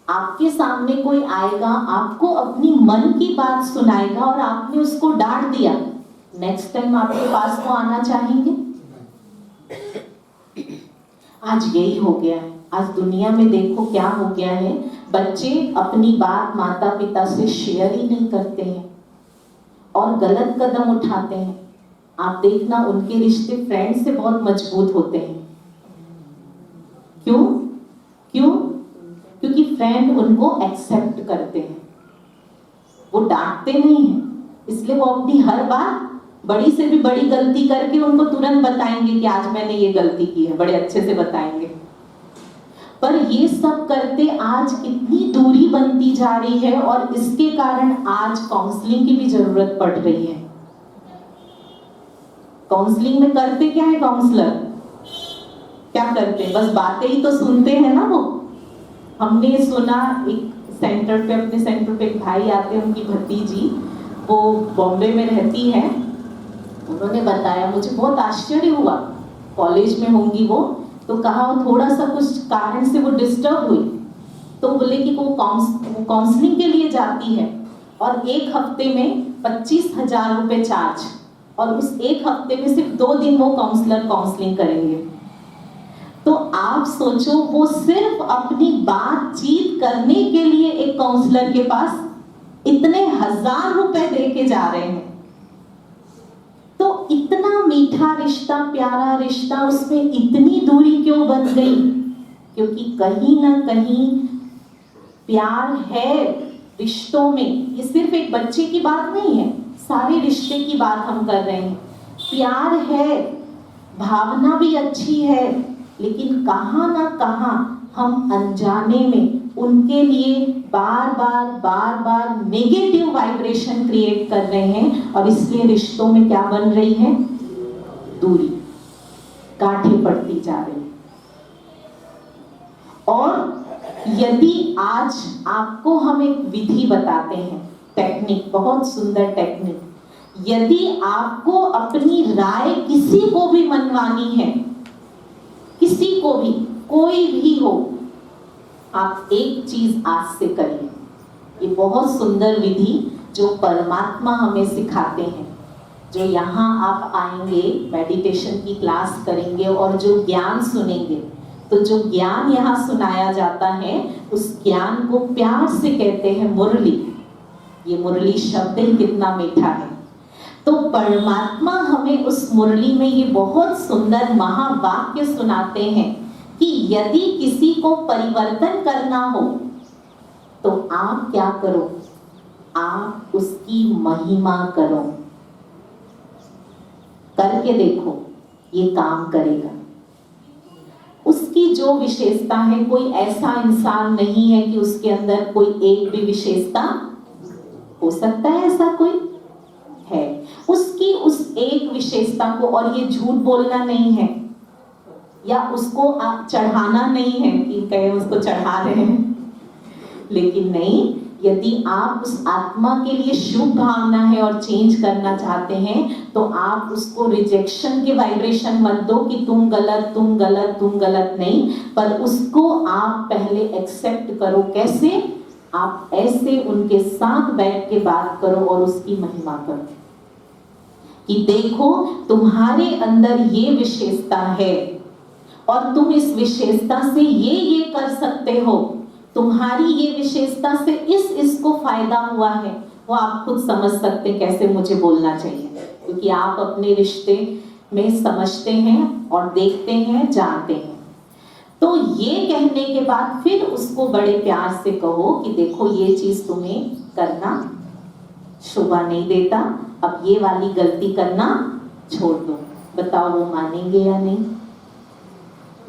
आपके सामने कोई आएगा, आपको अपनी मन की बात सुनाएगा और आपने उसको डांट दिया, नेक्स्ट टाइम आपके पास वो आना चाहेंगे? आज यही हो गया है। आज दुनिया में देखो क्या हो गया है, बच्चे अपनी बात माता पिता से शेयर ही नहीं करते हैं और गलत कदम उठाते हैं। आप देखना, उनके रिश्ते फ्रेंड से बहुत मजबूत होते हैं। क्यों? क्यों? क्योंकि फ्रेंड उनको एक्सेप्ट करते हैं, वो डांटते नहीं हैं, इसलिए वो अपनी हर बात, बड़ी से भी बड़ी गलती करके उनको तुरंत बताएंगे कि आज मैंने ये गलती की है, बड़े अच्छे से बताएंगे। पर ये सब करते आज कितनी दूरी बनती जा रही है और इसके कारण आज काउंसलिंग की भी जरूरत पड़ रही है। काउंसलिंग में करते क्या है काउंसलर? क्या करते हैं? बस बातें ही तो सुनते हैं ना। वो हमने सुना, एक सेंटर पे, अपने सेंटर पे एक भाई आते हैं, उनकी भतीजी वो बॉम्बे में रहती है। उन्होंने बताया, मुझे बहुत आश्चर्य हुआ, कॉलेज में होंगी वो, तो कहा थोड़ा सा कुछ कारण से वो डिस्टर्ब हुई, तो बोले कि वो काउंसलिंग के लिए जाती है और एक हफ्ते में 25,000 रुपए चार्ज, और उस एक हफ्ते में सिर्फ 2 दिन वो काउंसलर काउंसलिंग करेंगे। तो आप सोचो, वो सिर्फ अपनी बातचीत करने के लिए एक काउंसलर के पास इतने 1,000 रुपए दे के जा रहे हैं। तो इतना मीठा रिश्ता, प्यारा रिश्ता, उसमें इतनी दूरी क्यों बन गई? क्योंकि कहीं ना कहीं प्यार है रिश्तों में। ये सिर्फ एक बच्चे की बात नहीं है, सारे रिश्ते की बात हम कर रहे हैं। प्यार है, भावना भी अच्छी है, लेकिन कहाँ ना कहाँ हम अनजाने में उनके लिए बार बार नेगेटिव वाइब्रेशन क्रिएट कर रहे हैं, और इसलिए रिश्तों में क्या बन रही है? दूरी, गांठें पड़ती जा रही है। और यदि आज आपको हम एक विधि बताते हैं, टेक्निक, बहुत सुंदर टेक्निक, यदि आपको अपनी राय किसी को भी मनवानी है, किसी को भी, कोई भी हो, आप एक चीज आज से करिए। ये बहुत सुंदर विधि जो परमात्मा हमें सिखाते हैं, जो यहाँ आप आएंगे, मेडिटेशन की क्लास करेंगे और जो ज्ञान सुनेंगे, तो जो ज्ञान यहाँ सुनाया जाता है उस ज्ञान को प्यार से कहते हैं मुरली। ये मुरली शब्द ही कितना मीठा है। तो परमात्मा हमें उस मुरली में ये बहुत सुंदर महावाक्य सुनाते हैं कि यदि किसी को परिवर्तन करना हो तो आप क्या करो? आप उसकी महिमा करो, करके देखो, ये काम करेगा। उसकी जो विशेषता है, कोई ऐसा इंसान नहीं है कि उसके अंदर कोई एक भी विशेषता, हो सकता है ऐसा कोई है, उसकी उस एक विशेषता को, और ये झूठ बोलना नहीं है या उसको चढ़ाना नहीं है कि कहे उसको चढ़ा रहे हैं, लेकिन नहीं, यदि आप उस आत्मा के लिए शुभ भावना है और चेंज करना चाहते हैं तो आप उसको रिजेक्शन के वाइब्रेशन मत दो कि तुम गलत, तुम गलत, तुम गलत, नहीं, पर उसको आप पहले एक्सेप्ट करो। कैसे? आप ऐसे उनके साथ बैठ के बात करो और उसकी महिमा करो कि देखो तुम्हारे अंदर ये विशेषता है और तुम इस विशेषता से ये कर सकते हो, तुम्हारी ये विशेषता से इसको फायदा हुआ है। वो आप खुद समझ सकते कैसे मुझे बोलना चाहिए, क्योंकि आप अपने रिश्ते में समझते हैं और देखते हैं, जानते हैं। तो ये कहने के बाद फिर उसको बड़े प्यार से कहो कि देखो ये चीज तुम्हें करना शोभा नहीं देता, अब ये वाली गलती करना छोड़ दो। बताओ वो मानेंगे या नहीं?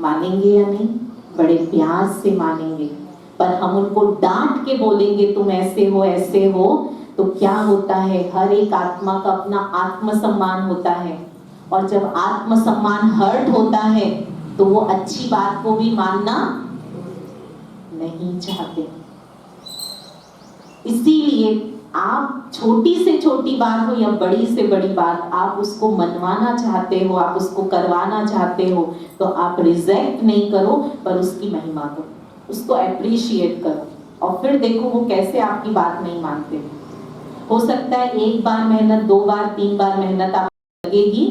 मानेंगे या नहीं? बड़े प्यार से मानेंगे। पर हम उनको डांट के बोलेंगे तुम ऐसे हो, तो क्या होता है? हर एक आत्मा का अपना आत्मसम्मान होता है, और जब आत्मसम्मान हर्ट होता है तो वो अच्छी बात को भी मानना नहीं चाहते। इसीलिए आप छोटी से छोटी बात हो या बड़ी से बड़ी बात, आप उसको मनवाना चाहते हो, आप उसको करवाना चाहते हो, तो आप रिजेक्ट नहीं करो पर उसकी महिमा करो, उसको अप्रिशिएट करो, और फिर देखो वो कैसे आपकी बात नहीं मानते। हो सकता है एक बार मेहनत, 2 बार, 3 बार मेहनत आप लगेगी,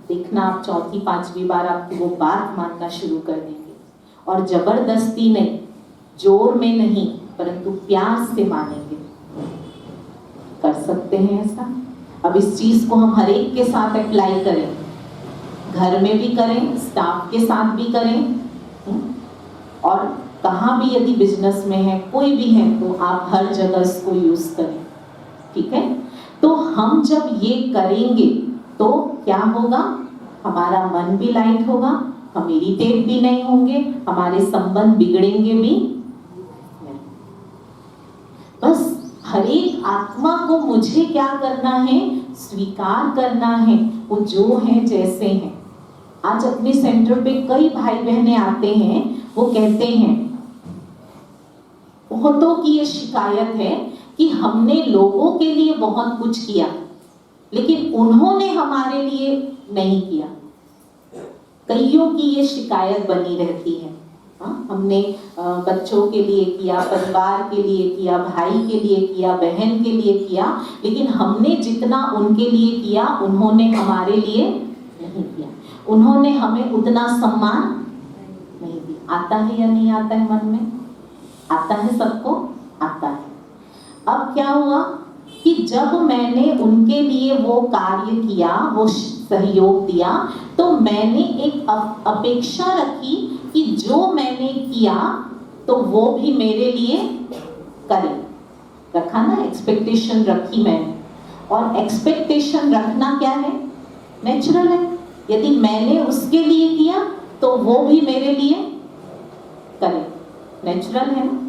देखना आप चौथी 5वीं बार आपकी वो बात मानना शुरू कर देंगे, और जबरदस्ती नहीं, जोर में नहीं, परंतु प्यार से मानेंगे। कर सकते हैं ऐसा? अब इस चीज को हम हर एक के साथ अप्लाई करें, घर में भी करें, स्टाफ के साथ भी करें, और कहाँ भी यदि बिजनेस में है, कोई भी है, तो आप हर जगह इसको यूज करें। ठीक है? तो हम जब ये करेंगे तो क्या होगा? हमारा मन भी लाइट होगा, हम इरिटेट भी नहीं होंगे, हमारे संबंध बिगड़ेंगे भी नहीं। बस हर एक आत्मा को मुझे क्या करना है? स्वीकार करना है, वो जो है जैसे हैं। आज अपने सेंटर पे कई भाई बहनें आते हैं, वो कहते हैं, बहुतों की ये शिकायत है कि हमने लोगों के लिए बहुत कुछ किया, लेकिन उन्होंने हमारे लिए नहीं किया। कईयों की ये शिकायत बनी रहती है। हमने बच्चों के लिए किया, परिवार के लिए किया, भाई के लिए किया, बहन के लिए किया, लेकिन हमने जितना उनके लिए किया उन्होंने हमारे लिए नहीं किया। उन्होंने हमें उतना सम्मान नहीं दिया। आता है या नहीं आता है? मन में आता है, सबको आता है। अब क्या हुआ कि जब मैंने उनके लिए वो कार्य किया, वो सहयोग दिया, तो मैंने एक अपेक्षा रखी कि जो मैंने किया तो वो भी मेरे लिए करे। रखा ना, एक्सपेक्टेशन रखी मैंने। और एक्सपेक्टेशन रखना क्या है? नेचुरल है। यदि मैंने उसके लिए किया तो वो भी मेरे लिए करे, नेचुरल है ना।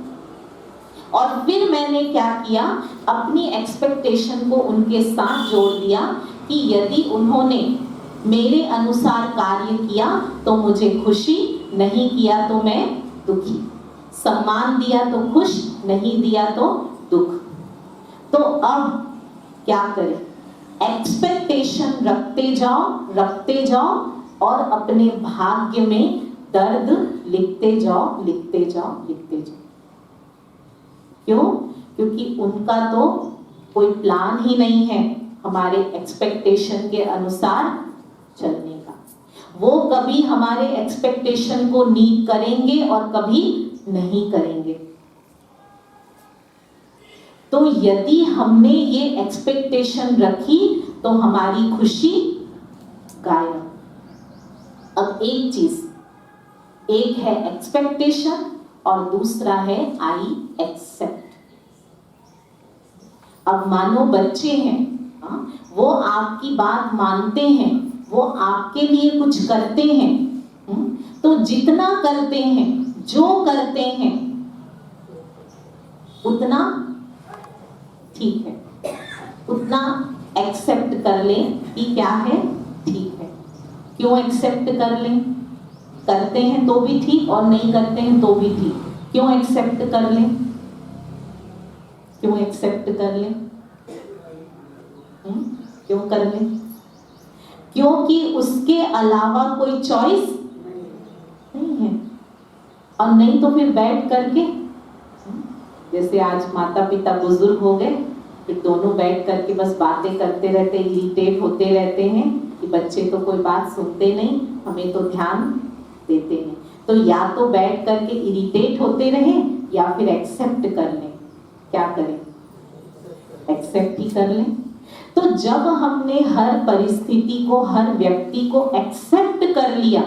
और फिर मैंने क्या किया, अपनी एक्सपेक्टेशन को उनके साथ जोड़ दिया कि यदि उन्होंने मेरे अनुसार कार्य किया तो मुझे खुशी, नहीं किया तो मैं दुखी। सम्मान दिया तो खुश, नहीं दिया तो दुख। तो अब क्या करें? एक्सपेक्टेशन रखते जाओ और अपने भाग्य में दर्द लिखते जाओ। क्यों? क्योंकि उनका तो कोई प्लान ही नहीं है हमारे एक्सपेक्टेशन के अनुसार चलने का। वो कभी हमारे एक्सपेक्टेशन को मीट करेंगे और कभी नहीं करेंगे। तो यदि हमने ये एक्सपेक्टेशन रखी तो हमारी खुशी गायब। अब एक चीज, एक है एक्सपेक्टेशन और दूसरा है आई एक्सेप्ट। अब मानो बच्चे हैं, वो आपकी बात मानते हैं, वो आपके लिए कुछ करते हैं, तो जितना करते हैं, जो करते हैं उतना ठीक है, उतना एक्सेप्ट कर लें कि क्या है, ठीक है। क्यों एक्सेप्ट कर लें? करते हैं तो भी ठीक और नहीं करते हैं तो भी ठीक। क्यों एक्सेप्ट कर लें? क्यों एक्सेप्ट कर लें? क्यों कर लें? क्योंकि उसके अलावा कोई चॉइस नहीं है। और नहीं तो फिर बैठ करके, जैसे आज माता पिता बुजुर्ग हो गए, फिर दोनों बैठ करके बस बातें करते रहते, इरिटेट होते रहते हैं कि बच्चे तो कोई बात सुनते नहीं, हमें तो ध्यान देते हैं। तो या तो बैठ करके इरिटेट होते रहें या फिर एक्सेप्ट कर लें। क्या करें? एक्सेप्ट ही कर लें। तो जब हमने हर परिस्थिति को, हर व्यक्ति को एक्सेप्ट कर लिया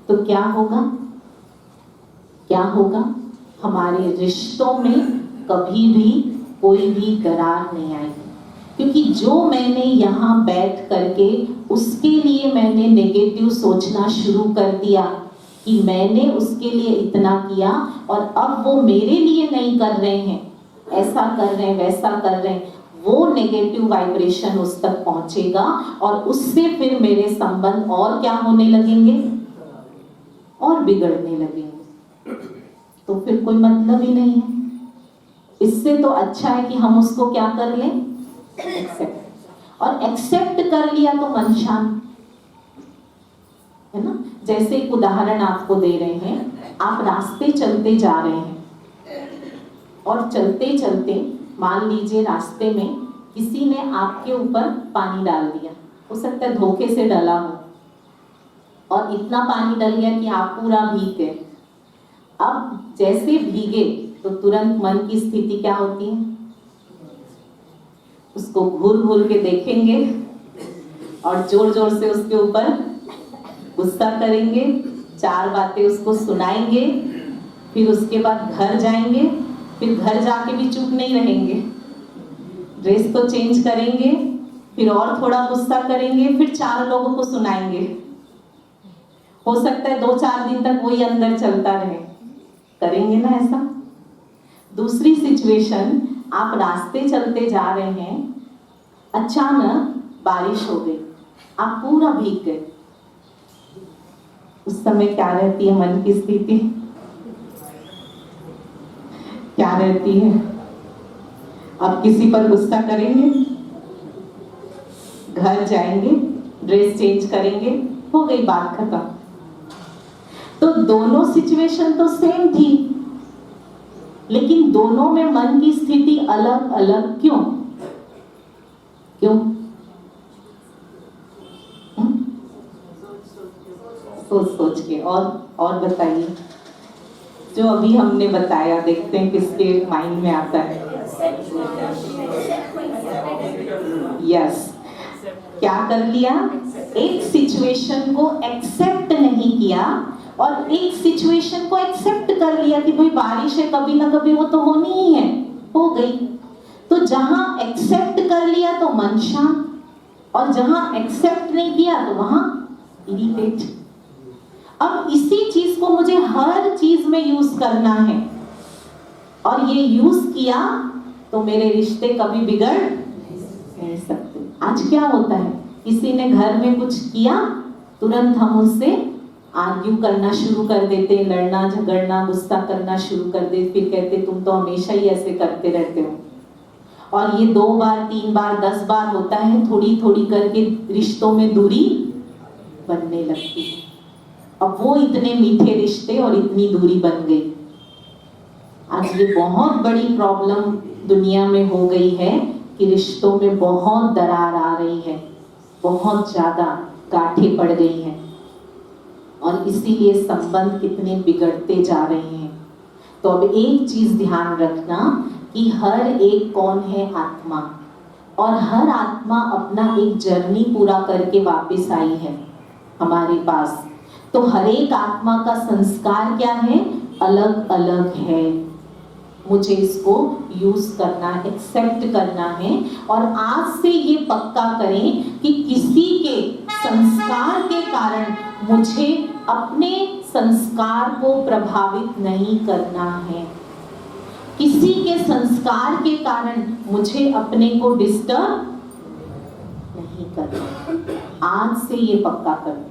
तो क्या होगा? क्या होगा? हमारे रिश्तों में कभी भी कोई भी दरार नहीं आएगी। क्योंकि जो मैंने यहाँ बैठ करके उसके लिए मैंने नेगेटिव सोचना शुरू कर दिया कि मैंने उसके लिए इतना किया और अब वो मेरे लिए नहीं कर रहे हैं, ऐसा कर रहे हैं, वैसा कर रहे हैं, वो नेगेटिव वाइब्रेशन उस तक पहुंचेगा और उससे फिर मेरे संबंध और क्या होने लगेंगे? और बिगड़ने लगेंगे। तो फिर कोई मतलब ही नहीं है। इससे तो अच्छा है कि हम उसको क्या कर लें? एक्सेप्ट। और एक्सेप्ट कर लिया तो मन शांत है ना। जैसे एक उदाहरण आपको दे रहे हैं, आप रास्ते चलते जा रहे हैं और चलते चलते मान लीजिए रास्ते में किसी ने आपके ऊपर पानी डाल दिया, हो सकता है धोखे से डला हो, और इतना पानी डल गया कि आप पूरा भीग गए। अब जैसे भीगे तो तुरंत मन की स्थिति क्या होती है? उसको घूर घूर के देखेंगे और जोर जोर से उसके ऊपर गुस्सा करेंगे, 4 बातें उसको सुनाएंगे, फिर उसके बाद घर जाएंगे, फिर घर जाके भी चुप नहीं रहेंगे, ड्रेस को चेंज करेंगे, फिर और थोड़ा गुस्सा करेंगे, फिर 4 लोगों को सुनाएंगे। हो सकता है 2-4 दिन तक वही अंदर चलता रहे। करेंगे ना ऐसा? दूसरी सिचुएशन, आप रास्ते चलते जा रहे हैं, अचानक बारिश हो गई, आप पूरा भीग गए। उस समय क्या रहती है मन की स्थिति? क्या रहती है? आप किसी पर गुस्सा करेंगे, घर जाएंगे, ड्रेस चेंज करेंगे, हो गई बात खत्म, तो दोनों सिचुएशन तो सेम थी, लेकिन दोनों में मन की स्थिति अलग अलग क्यों? क्यों? सोच सोच के। और बताइए, जो अभी हमने बताया, देखते हैं किसके माइंड में आता है। यस, क्या कर लिया? एक सिचुएशन को एक्सेप्ट नहीं किया और एक सिचुएशन को एक्सेप्ट कर लिया कि भाई बारिश है, कभी ना कभी वो तो होनी ही है, हो गई। तो जहां एक्सेप्ट कर लिया तो मन शांत, और जहां एक्सेप्ट नहीं किया तो वहां इरिटेट। अब इसी चीज को मुझे हर चीज में यूज करना है, और ये यूज किया तो मेरे रिश्ते कभी बिगड़ नहीं सकते। आज क्या होता है, किसी ने घर में कुछ किया, तुरंत हम उससे आर्ग्यू करना शुरू कर देते, लड़ना झगड़ना गुस्सा करना शुरू कर देते, फिर कहते तुम तो हमेशा ही ऐसे करते रहते हो। और ये 2 बार 3 बार 10 बार होता है, थोड़ी थोड़ी करके रिश्तों में दूरी बनने लगती है। अब वो इतने मीठे रिश्ते और इतनी दूरी बन गई। आज ये बहुत बड़ी प्रॉब्लम दुनिया में हो गई है कि रिश्तों में बहुत दरार आ रही है, बहुत ज्यादा गांठें पड़ गई हैं, और इसीलिए संबंध कितने बिगड़ते जा रहे हैं। तो अब एक चीज ध्यान रखना कि हर एक कौन है? आत्मा, और हर आत्मा अपना एक जर्नी पूरा करके वापस आई है हमारे पास। तो हर एक आत्मा का संस्कार क्या है? अलग अलग है। मुझे इसको यूज करना, एक्सेप्ट करना है, और आज से ये पक्का करें कि किसी के संस्कार के कारण मुझे अपने संस्कार को प्रभावित नहीं करना है। किसी के संस्कार के कारण मुझे अपने को डिस्टर्ब नहीं करना। आज से ये पक्का करो,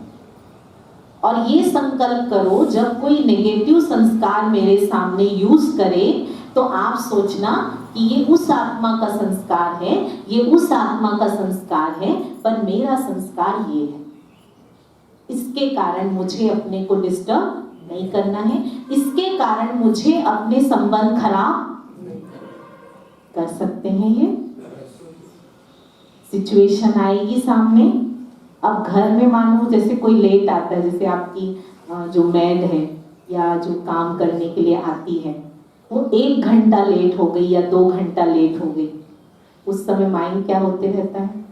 और ये संकल्प करो, जब कोई नेगेटिव संस्कार मेरे सामने यूज करे तो आप सोचना कि ये उस आत्मा का संस्कार है, ये उस आत्मा का संस्कार है, पर मेरा संस्कार ये है। इसके कारण मुझे अपने को डिस्टर्ब नहीं करना है, इसके कारण मुझे अपने संबंध खराब कर सकते हैं। ये सिचुएशन आएगी सामने। अब घर में मानो जैसे कोई लेट आता है, जैसे आपकी जो मैड है या जो काम करने के लिए आती है, वो 1 घंटा लेट हो गई या 2 घंटा लेट हो गई, उस समय माइंड क्या होते रहता है?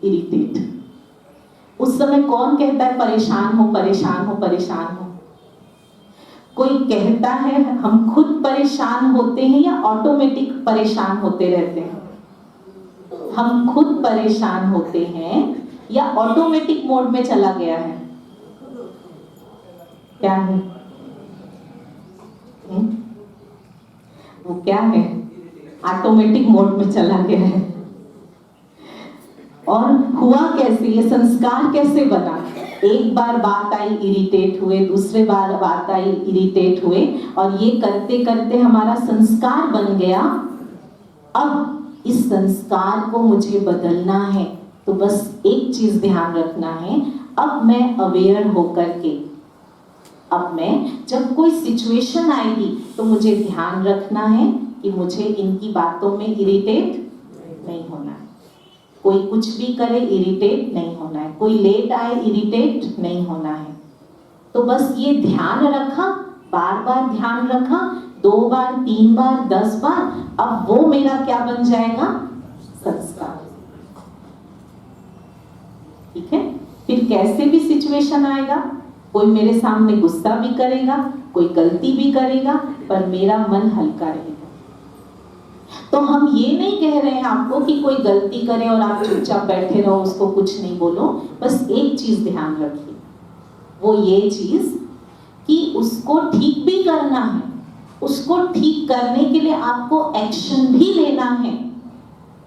इरिटेट। उस समय कौन कहता है परेशान हो परेशान हो परेशान हो? कोई कहता है हम खुद परेशान होते हैं या ऑटोमेटिक परेशान होते रहते हैं? हम खुद परेशान होते हैं या ऑटोमेटिक मोड में चला गया है? क्या है वो? क्या है? ऑटोमेटिक मोड में चला गया है। और हुआ कैसे? ये संस्कार कैसे बना? एक बार बात आई इरिटेट हुए, दूसरे बार बात आई इरिटेट हुए, और ये करते करते हमारा संस्कार बन गया। अब इस संस्कार को मुझे बदलना है, तो बस एक चीज ध्यान रखना है, अब मैं अवेयर होकर के, अब मैं जब कोई सिचुएशन आएगी तो मुझे ध्यान रखना है कि मुझे इनकी बातों में इरिटेट नहीं होना है। कोई कुछ भी करे इरिटेट नहीं होना है, कोई लेट आए इरिटेट नहीं होना है। तो बस ये ध्यान रखा, बार बार ध्यान रखा, 2 बार 3 बार 10 बार, अब वो मेरा क्या बन जाएगा? संस्कार। ठीक है? फिर कैसे भी सिचुएशन आएगा, कोई मेरे सामने गुस्सा भी करेगा, कोई गलती भी करेगा, पर मेरा मन हल्का रहेगा। तो हम ये नहीं कह रहे हैं आपको कि कोई गलती करे और आप चुपचाप बैठे रहो, उसको कुछ नहीं बोलो। बस एक चीज ध्यान रखिए, वो ये चीज कि उसको ठीक भी करना है, उसको ठीक करने के लिए आपको एक्शन भी लेना है।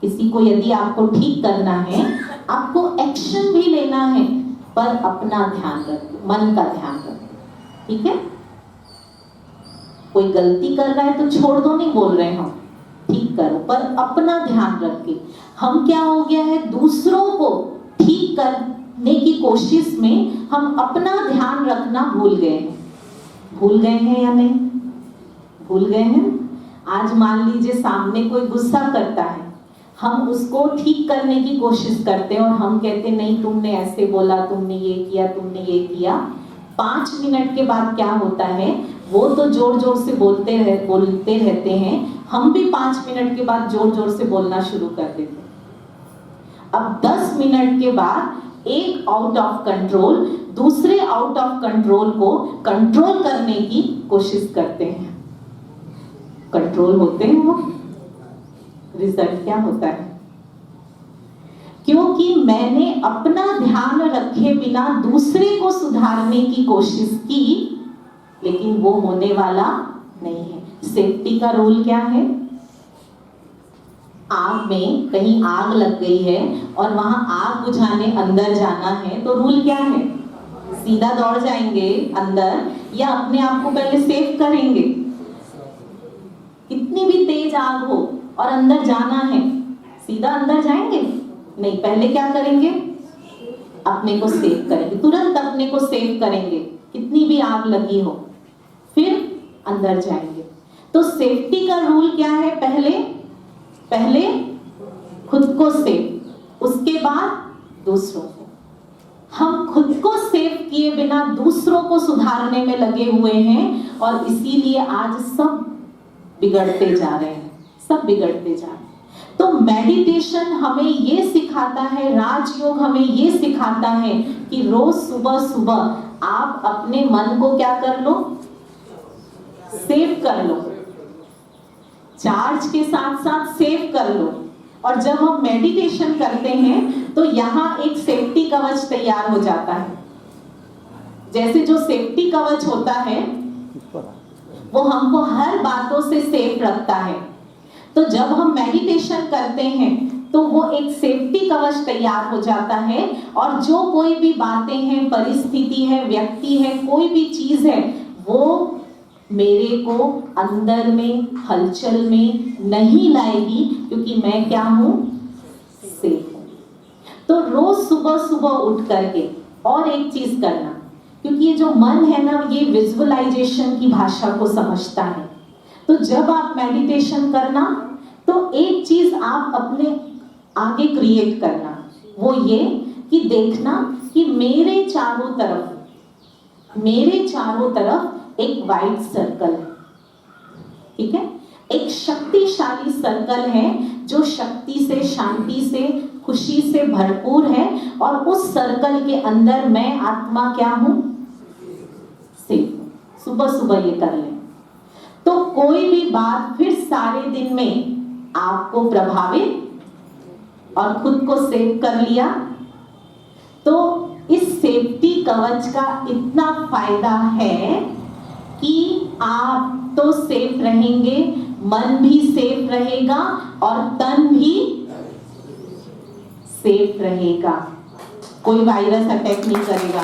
किसी को यदि आपको ठीक करना है, आपको एक्शन भी लेना है, पर अपना ध्यान रखो, मन का ध्यान रखो। ठीक है? कोई गलती कर रहा है तो छोड़ दो, नहीं बोल रहे हम, ठीक करो, पर अपना ध्यान रख के। हम क्या हो गया है, दूसरों को ठीक करने की कोशिश में हम अपना ध्यान रखना भूल गए हैं। भूल गए हैं या नहीं? भूल गए हैं। आज मान लीजिए सामने कोई गुस्सा करता है, हम उसको ठीक करने की कोशिश करते हैं और हम कहते नहीं तुमने ऐसे बोला, तुमने ये किया, तुमने ये किया। 5 मिनट के बाद क्या होता है, वो तो जोर जोर से बोलते रहते हैं, हम भी 5 मिनट के बाद जोर जोर से बोलना शुरू कर देते हैं। अब 10 मिनट के बाद एक आउट ऑफ कंट्रोल दूसरे आउट ऑफ कंट्रोल को कंट्रोल करने की कोशिश करते हैं। कंट्रोल होते हैं वो, रिजल्ट क्या होता है? क्योंकि मैंने अपना ध्यान रखे बिना दूसरे को सुधारने की कोशिश की, लेकिन वो होने वाला नहीं है। सेफ्टी का रूल क्या है? आग में कहीं आग लग गई है और वहां आग बुझाने अंदर जाना है, तो रूल क्या है? सीधा दौड़ जाएंगे अंदर या अपने आप को पहले सेव करेंगे? कितनी भी तेज आग हो और अंदर जाना है, सीधा अंदर जाएंगे? नहीं, पहले क्या करेंगे? अपने को सेव करेंगे, तुरंत अपने को सेव करेंगे, कितनी भी आग लगी हो, फिर अंदर जाएंगे। तो सेफ्टी का रूल क्या है? पहले खुद को सेव, उसके बाद दूसरों को। हम खुद को सेव किए बिना दूसरों को सुधारने में लगे हुए हैं और इसीलिए आज सब बिगड़ते जा रहे हैं, सब बिगड़ते जा रहे हैं। तो मेडिटेशन हमें ये सिखाता है, राजयोग हमें ये सिखाता है कि रोज सुबह सुबह आप अपने मन को क्या कर लो? सेव कर लो, चार्ज के साथ साथ सेव कर लो। और जब हम मेडिटेशन करते हैं तो यहाँ एक सेफ्टी कवच तैयार हो जाता है। जैसे जो सेफ्टी कवच होता है वो हमको हर बातों से सेफ रखता है, तो जब हम मेडिटेशन करते हैं तो वो एक सेफ्टी कवच तैयार हो जाता है और जो कोई भी बातें हैं, परिस्थिति है, व्यक्ति है, कोई भी चीज है, वो मेरे को अंदर में हलचल में नहीं लाएगी, क्योंकि मैं क्या हूं? सेफ हूं। तो रोज सुबह सुबह उठ करके और एक चीज करना, क्योंकि ये जो मन है ना, ये विजुअलाइजेशन की भाषा को समझता है। तो जब आप मेडिटेशन करना तो एक चीज आप अपने आगे क्रिएट करना, वो ये कि देखना कि मेरे चारों तरफ एक वाइट सर्कल है, ठीक है? एक शक्तिशाली सर्कल है जो शक्ति से, शांति से, खुशी से भरपूर है और उस सर्कल के अंदर मैं आत्मा क्या हूं? सेफ। सुबह सुबह ये कर लें तो कोई भी बात फिर सारे दिन में आपको प्रभावित, और खुद को सेव कर लिया तो इस सेफ्टी कवच का इतना फायदा है कि आप तो सेफ रहेंगे, मन भी सेफ रहेगा और तन भी सेफ रहेगा, कोई वायरस अटैक नहीं करेगा।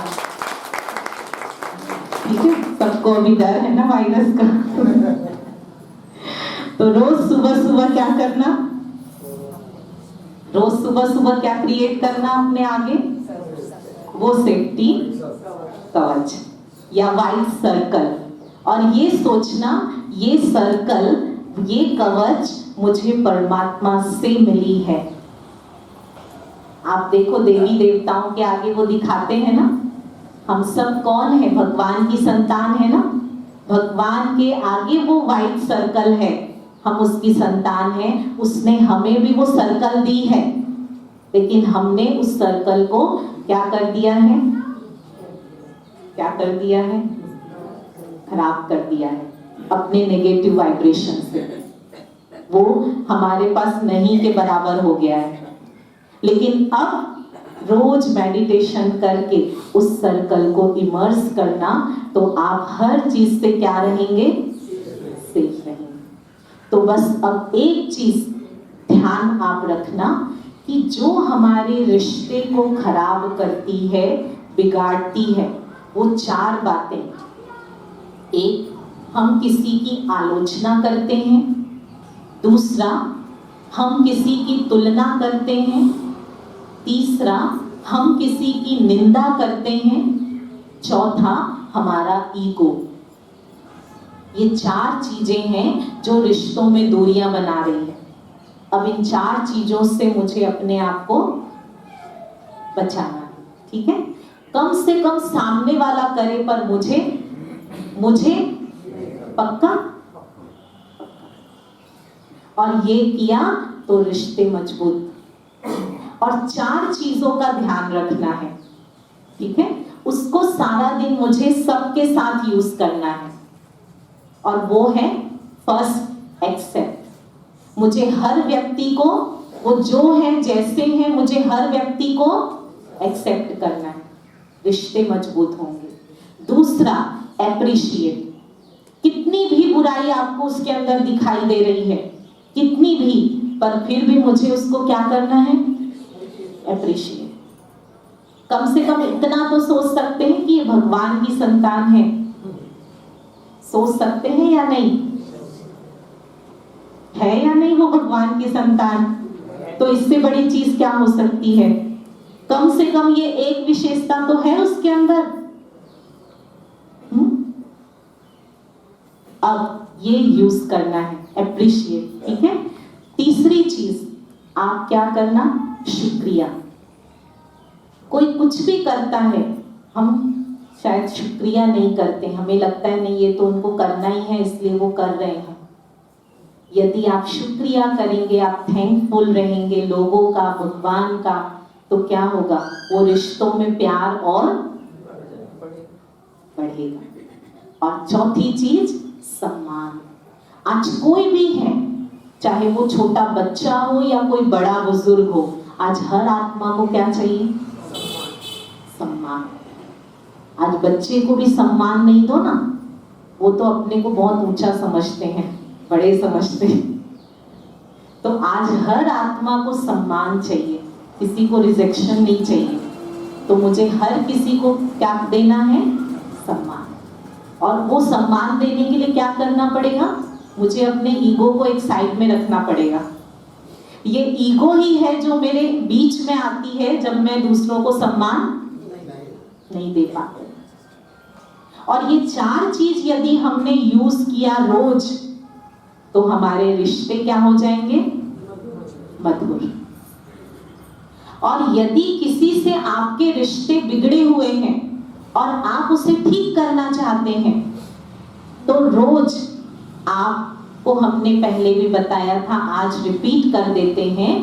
ठीक है, सबको अभी डर है ना वायरस का। तो रोज सुबह सुबह क्या करना? रोज सुबह सुबह क्या क्रिएट करना अपने आगे? वो सेफ्टी कवच या वाइट सर्कल, और ये सोचना ये सर्कल, ये कवच मुझे परमात्मा से मिली है। आप देखो देवी देवताओं के आगे वो दिखाते हैं ना, हम सब कौन है? भगवान की संतान है ना। भगवान के आगे वो वाइट सर्कल है, हम उसकी संतान हैं, उसने हमें भी वो सर्कल दी है, लेकिन हमने उस सर्कल को क्या कर दिया है? क्या कर दिया है? खराब कर दिया है अपने नेगेटिव वाइब्रेशन से। वो हमारे पास नहीं के बराबर हो गया है। लेकिन अब रोज मेडिटेशन करके उस सर्कल को इमर्स करना, तो आप हर चीज से क्या रहेंगे? सेफ रहेंगे। तो बस अब एक चीज ध्यान आप रखना कि जो हमारे रिश्ते को खराब करती है, बिगाड़ती है, वो 4 बातें। एक, हम किसी की आलोचना करते हैं। दूसरा, हम किसी की तुलना करते हैं। तीसरा, हम किसी की निंदा करते हैं। चौथा, हमारा ईगो। ये 4 चीजें हैं जो रिश्तों में दूरियां बना रही है। अब इन 4 चीजों से मुझे अपने आप को बचाना है, ठीक है। कम से कम सामने वाला करे पर मुझे पक्का, और ये किया तो रिश्ते मजबूत। और 4 चीजों का ध्यान रखना है, ठीक है। उसको सारा दिन मुझे सबके साथ यूज करना है, और वो है फर्स्ट एक्सेप्ट। मुझे हर व्यक्ति को, वो जो है जैसे हैं, मुझे हर व्यक्ति को एक्सेप्ट करना है, रिश्ते मजबूत होंगे। दूसरा एप्रिशिएट। कितनी भी बुराई आपको उसके अंदर दिखाई दे रही है, कितनी भी, पर फिर भी मुझे उसको क्या करना है, एप्रिशिएट। कम से कम इतना तो सोच सकते हैं कि ये भगवान की संतान है, सोच सकते हैं या नहीं, है या नहीं वो भगवान की संतान। तो इससे बड़ी चीज क्या हो सकती है, कम से कम ये एक विशेषता तो है उसके अंदर। अब ये यूज करना है, एप्रिशिएट, ठीक है। तीसरी चीज आप क्या करना, शुक्रिया। कोई कुछ भी करता है, हम शायद शुक्रिया नहीं करते, हमें लगता है नहीं ये तो उनको करना ही है इसलिए वो कर रहे हैं। यदि आप शुक्रिया करेंगे, आप थैंकफुल रहेंगे लोगों का, भगवान का, तो क्या होगा, वो रिश्तों में प्यार और बढ़ेगा। और चौथी चीज सम्मान। आज कोई भी है, चाहे वो छोटा बच्चा हो या कोई बड़ा बुजुर्ग हो, आज हर आत्मा को क्या चाहिए, सम्मान। आज बच्चे को भी सम्मान नहीं दो ना, वो तो अपने को बहुत ऊंचा समझते हैं, बड़े समझते हैं। तो आज हर आत्मा को सम्मान चाहिए, किसी को रिजेक्शन नहीं चाहिए। तो मुझे हर किसी को क्या देना है, सम्मान। और वो सम्मान देने के लिए क्या करना पड़ेगा, मुझे अपने ईगो को एक साइड में रखना पड़ेगा। ये ईगो ही है जो मेरे बीच में आती है जब मैं दूसरों को सम्मान नहीं दे पाते। और ये 4 चीज यदि हमने यूज किया रोज, तो हमारे रिश्ते क्या हो जाएंगे, मधुर। और यदि किसी से आपके रिश्ते बिगड़े हुए हैं और आप उसे ठीक करना चाहते हैं, तो रोज आपको हमने पहले भी बताया था, आज रिपीट कर देते हैं,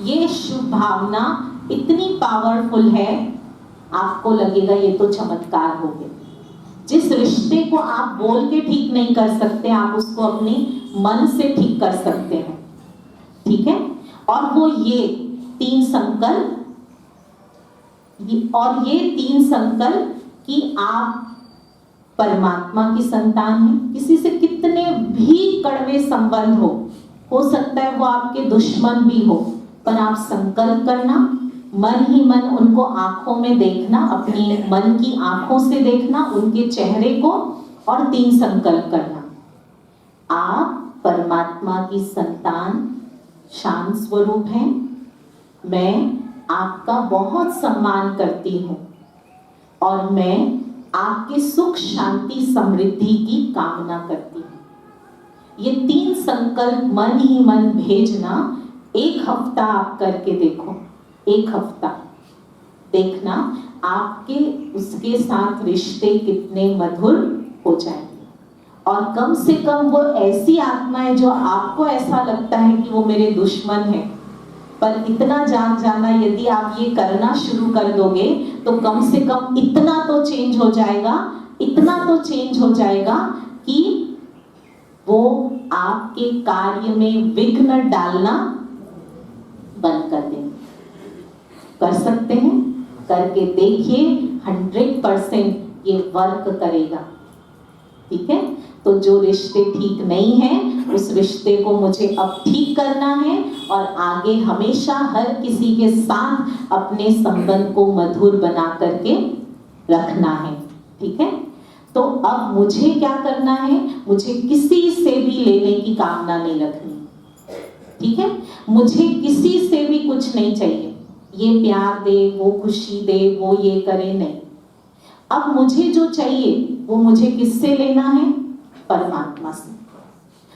ये शुभ भावना इतनी पावरफुल है, आपको लगेगा ये तो चमत्कार हो गया। जिस रिश्ते को आप बोल के ठीक नहीं कर सकते, आप उसको अपने मन से ठीक कर सकते हैं, ठीक है। और वो ये 3 संकल्प, और ये 3 संकल्प कि आप परमात्मा की संतान हैं। किसी से कितने भी कड़वे संबंध हो सकता है वो आपके दुश्मन भी हो, पर आप संकल्प करना, मन ही मन उनको आंखों में देखना, अपनी मन की आंखों से देखना उनके चेहरे को, और 3 संकल्प करना, आप परमात्मा की संतान शांत स्वरूप हैं, मैं आपका बहुत सम्मान करती हूँ, और मैं आपके सुख शांति समृद्धि की कामना करती हूँ। ये 3 संकल्प मन ही मन भेजना, 1 हफ्ता आप करके देखो, 1 हफ्ता देखना आपके उसके साथ रिश्ते कितने मधुर हो जाएंगे। और कम से कम वो ऐसी आत्माएं जो आपको ऐसा लगता है कि वो मेरे दुश्मन है, पर इतना जान जाना, यदि आप ये करना शुरू कर दोगे तो कम से कम इतना तो चेंज हो जाएगा, इतना तो चेंज हो जाएगा कि वो आपके कार्य में विघ्न डालना बंद कर देंगे। कर सकते हैं, करके देखिए, 100% ये वर्क करेगा, ठीक है। तो जो रिश्ते ठीक नहीं है, उस रिश्ते को मुझे अब ठीक करना है, और आगे हमेशा हर किसी के साथ अपने संबंध को मधुर बना करके रखना है, ठीक है। तो अब मुझे क्या करना है, मुझे किसी से भी लेने की कामना नहीं रखनी, ठीक है। मुझे किसी से भी कुछ नहीं चाहिए, ये प्यार दे, वो खुशी दे, वो ये करे, नहीं। अब मुझे जो चाहिए वो मुझे किससे लेना है, परमात्मा से।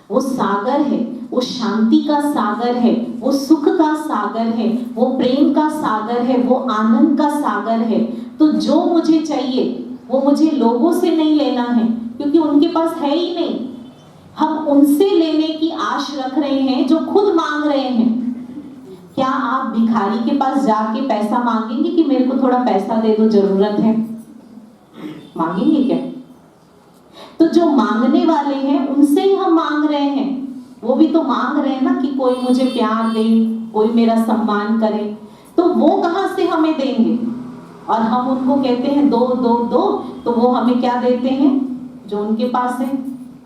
वो सागर है, वो शांति का सागर है, वो सुख का सागर है, वो प्रेम का सागर है, वो आनंद का सागर है। तो जो मुझे चाहिए वो मुझे लोगों से नहीं लेना है, क्योंकि उनके पास है ही नहीं। हम उनसे लेने की आश रख रहे हैं जो खुद मांग रहे हैं। क्या आप भिखारी के पास जाके पैसा मांगेंगे कि मेरे को थोड़ा पैसा दे दो, जरूरत है? मांगेंगे क्या? तो जो मांगने वाले हैं उनसे ही हम मांग रहे हैं। वो भी तो मांग रहे हैं ना कि कोई मुझे प्यार दे, कोई मेरा सम्मान करे। तो वो कहां से हमें देंगे? और हम उनको कहते हैं दो दो दो, तो वो हमें क्या देते हैं? जो उनके पास है।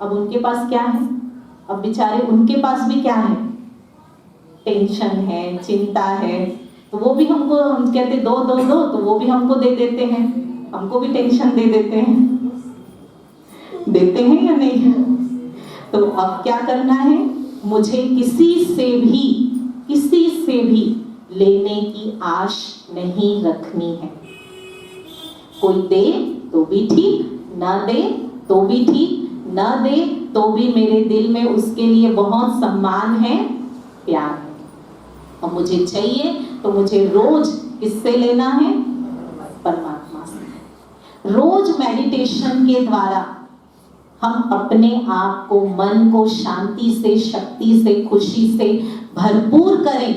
अब उनके पास क्या है? अब बेचारे उनके पास भी क्या है? टेंशन है, चिंता है। तो वो भी हमको, हम कहते दो दो दो, तो वो भी हमको दे देते हैं, हमको भी टेंशन दे देते हैं। देते हैं या नहीं? तो अब क्या करना है? मुझे किसी से भी लेने की आश नहीं रखनी है। कोई दे तो भी ठीक, ना दे तो भी ठीक, ना दे तो भी मेरे दिल में उसके लिए बहुत सम्मान है, प्यार है। और मुझे चाहिए तो मुझे रोज किससे लेना है? परमात्मा से। रोज मेडिटेशन के द्वारा हम अपने आप को, मन को शांति से, शक्ति से, खुशी से भरपूर करें।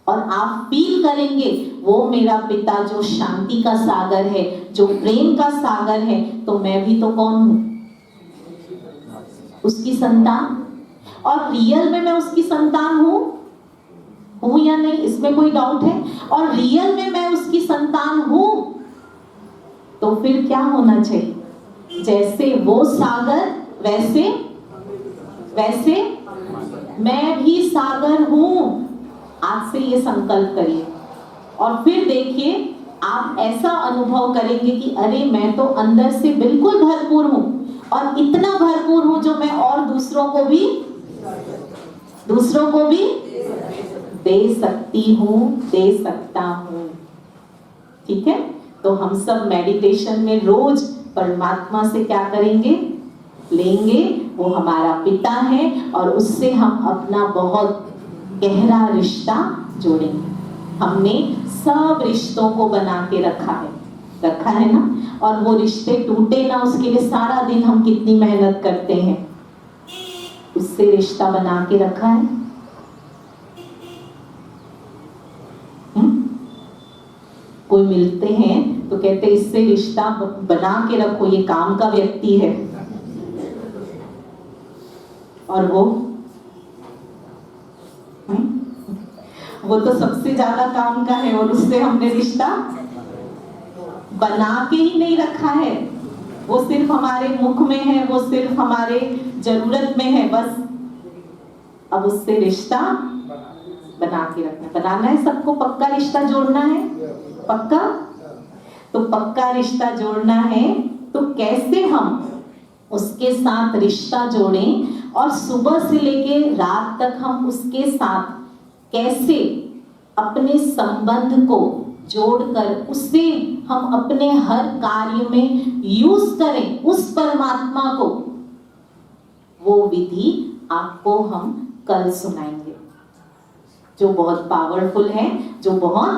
और आप फील करेंगे वो मेरा पिता जो शांति का सागर है, जो प्रेम का सागर है, तो मैं भी तो कौन हूं? उसकी संतान। और रियल में मैं उसकी संतान हूं या नहीं, इसमें कोई डाउट है? और रियल में मैं उसकी संतान हूं, तो फिर क्या होना चाहिए? जैसे वो सागर वैसे मैं भी सागर हूं। आज से ये संकल्प करिए और फिर देखिए आप ऐसा अनुभव करेंगे कि अरे मैं तो अंदर से बिल्कुल भरपूर हूं, और इतना भरपूर हूं जो मैं और दूसरों को भी दे सकती हूं, दे सकता हूं। ठीक है? तो हम सब मेडिटेशन में रोज परमात्मा से क्या करेंगे? लेंगे। वो हमारा पिता है और उससे हम अपना बहुत गहरा रिश्ता जोड़ेंगे। हमने सब रिश्तों को बना के रखा है ना? और वो रिश्ते टूटे ना, उसके लिए सारा दिन हम कितनी मेहनत करते हैं। उससे रिश्ता बना के रखा है। कोई मिलते हैं तो कहते इससे रिश्ता बना के रखो, ये काम का व्यक्ति है। और वो तो सबसे ज्यादा काम का है, और उससे हमने रिश्ता बना के ही नहीं रखा है। वो सिर्फ हमारे मुख में है, वो सिर्फ हमारे जरूरत में है, बस। अब उससे रिश्ता बना के रखना, बनाना है सबको। पक्का रिश्ता जोड़ना है, पक्का। तो पक्का रिश्ता जोड़ना है तो कैसे हम उसके साथ रिश्ता जोड़ें, और सुबह से लेके रात तक हम उसके साथ कैसे अपने संबंध को जोड़कर उसे हम अपने हर कार्य में यूज करें, उस परमात्मा को। वो विधि आपको हम कल सुनाएंगे, जो बहुत पावरफुल है, जो बहुत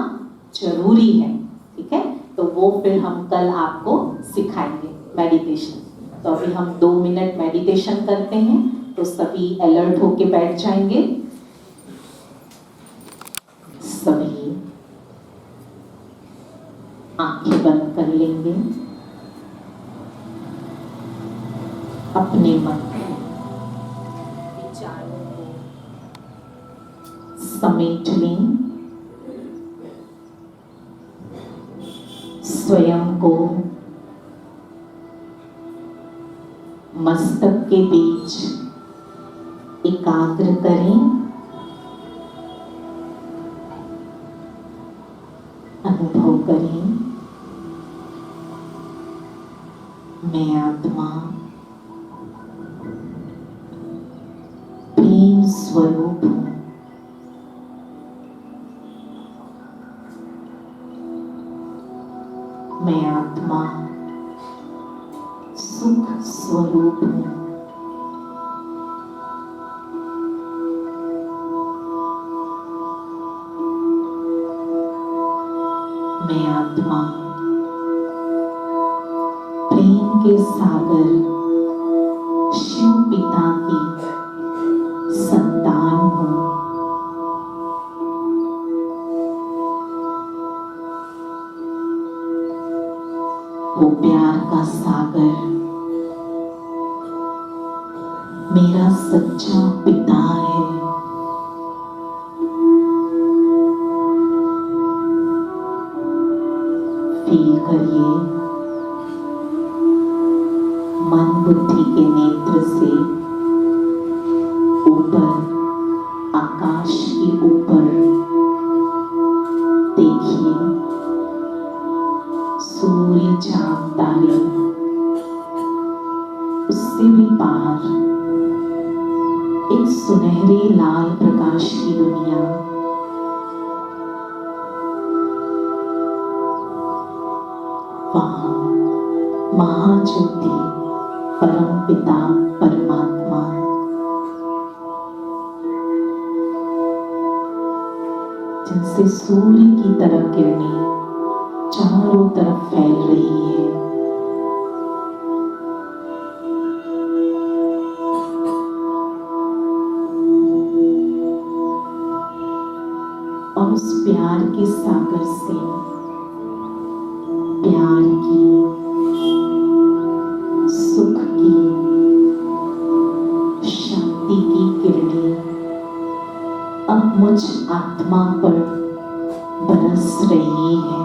जरूरी है। ठीक है? तो वो फिर हम कल आपको सिखाएंगे मेडिटेशन। तो अभी हम 2 मिनट मेडिटेशन करते हैं, तो सभी अलर्ट होके बैठ जाएंगे। सभी आंखें बंद कर लेंगे, अपने मन के विचारों को समेट लें, स्वयं को मस्तक के बीच एकाग्र करें। अनुभव करें, मैं आत्मा प्रेम स्वरूप हूं। मैं आत्मा सुख स्वरूप हूं। मैं आत्मा प्रेम के सागर शिव पिता की संतान हूँ। वो प्यार का सागर मेरा सच्चा पिता है। फील करिए, मन बुद्धि के नेत्र से ऊपर आकाश के ऊपर देखिए, सूर्य चांद तारे, उससे भी पार एक सुनहरे लाल प्रकाश की दुनिया। वहां महाज्योति परम पिता परमात्मा जिनसे सूर्य की तरह किरणें चारों तरफ फैल रही है। और उस प्यार के सागर से प्यार की, सुख की, शांति की किरणें अब मुझ आत्मा पर बरस रही है।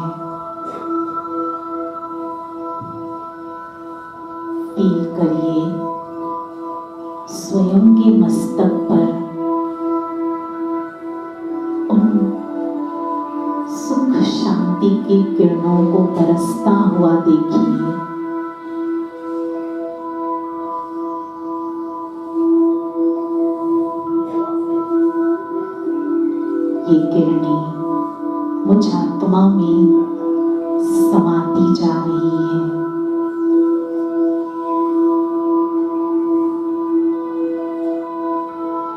फील करिए, स्वयं के मस्तक पर उन सुख शांति की किरणों को बरसता हुआ देखिए। ये किरणें मुझ आत्मा में समाती जा रही है।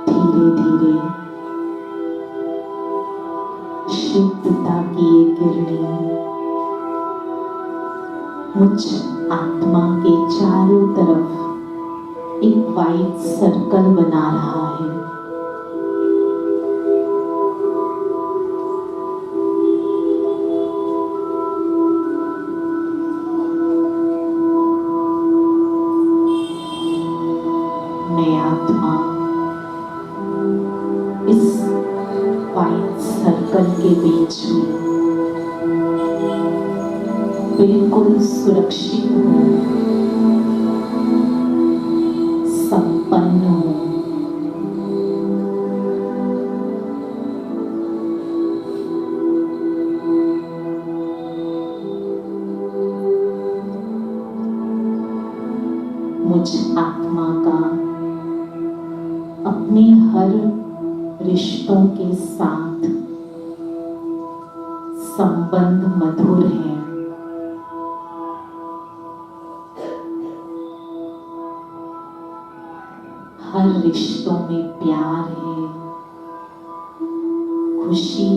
धीरे धीरे शिव पिता की ये किरणें मुझ आत्मा के चारों तरफ एक वाइट सर्कल बना रहा है। मैं आत्मा इस वाइट सर्कल के बीच में बिल्कुल सुरक्षित हूँ, संपन्न हूँ। मुझ आत्मा का अपने हर रिश्तों के साथ संबंध मधुर है। हर रिश्तों में प्यार है, खुशी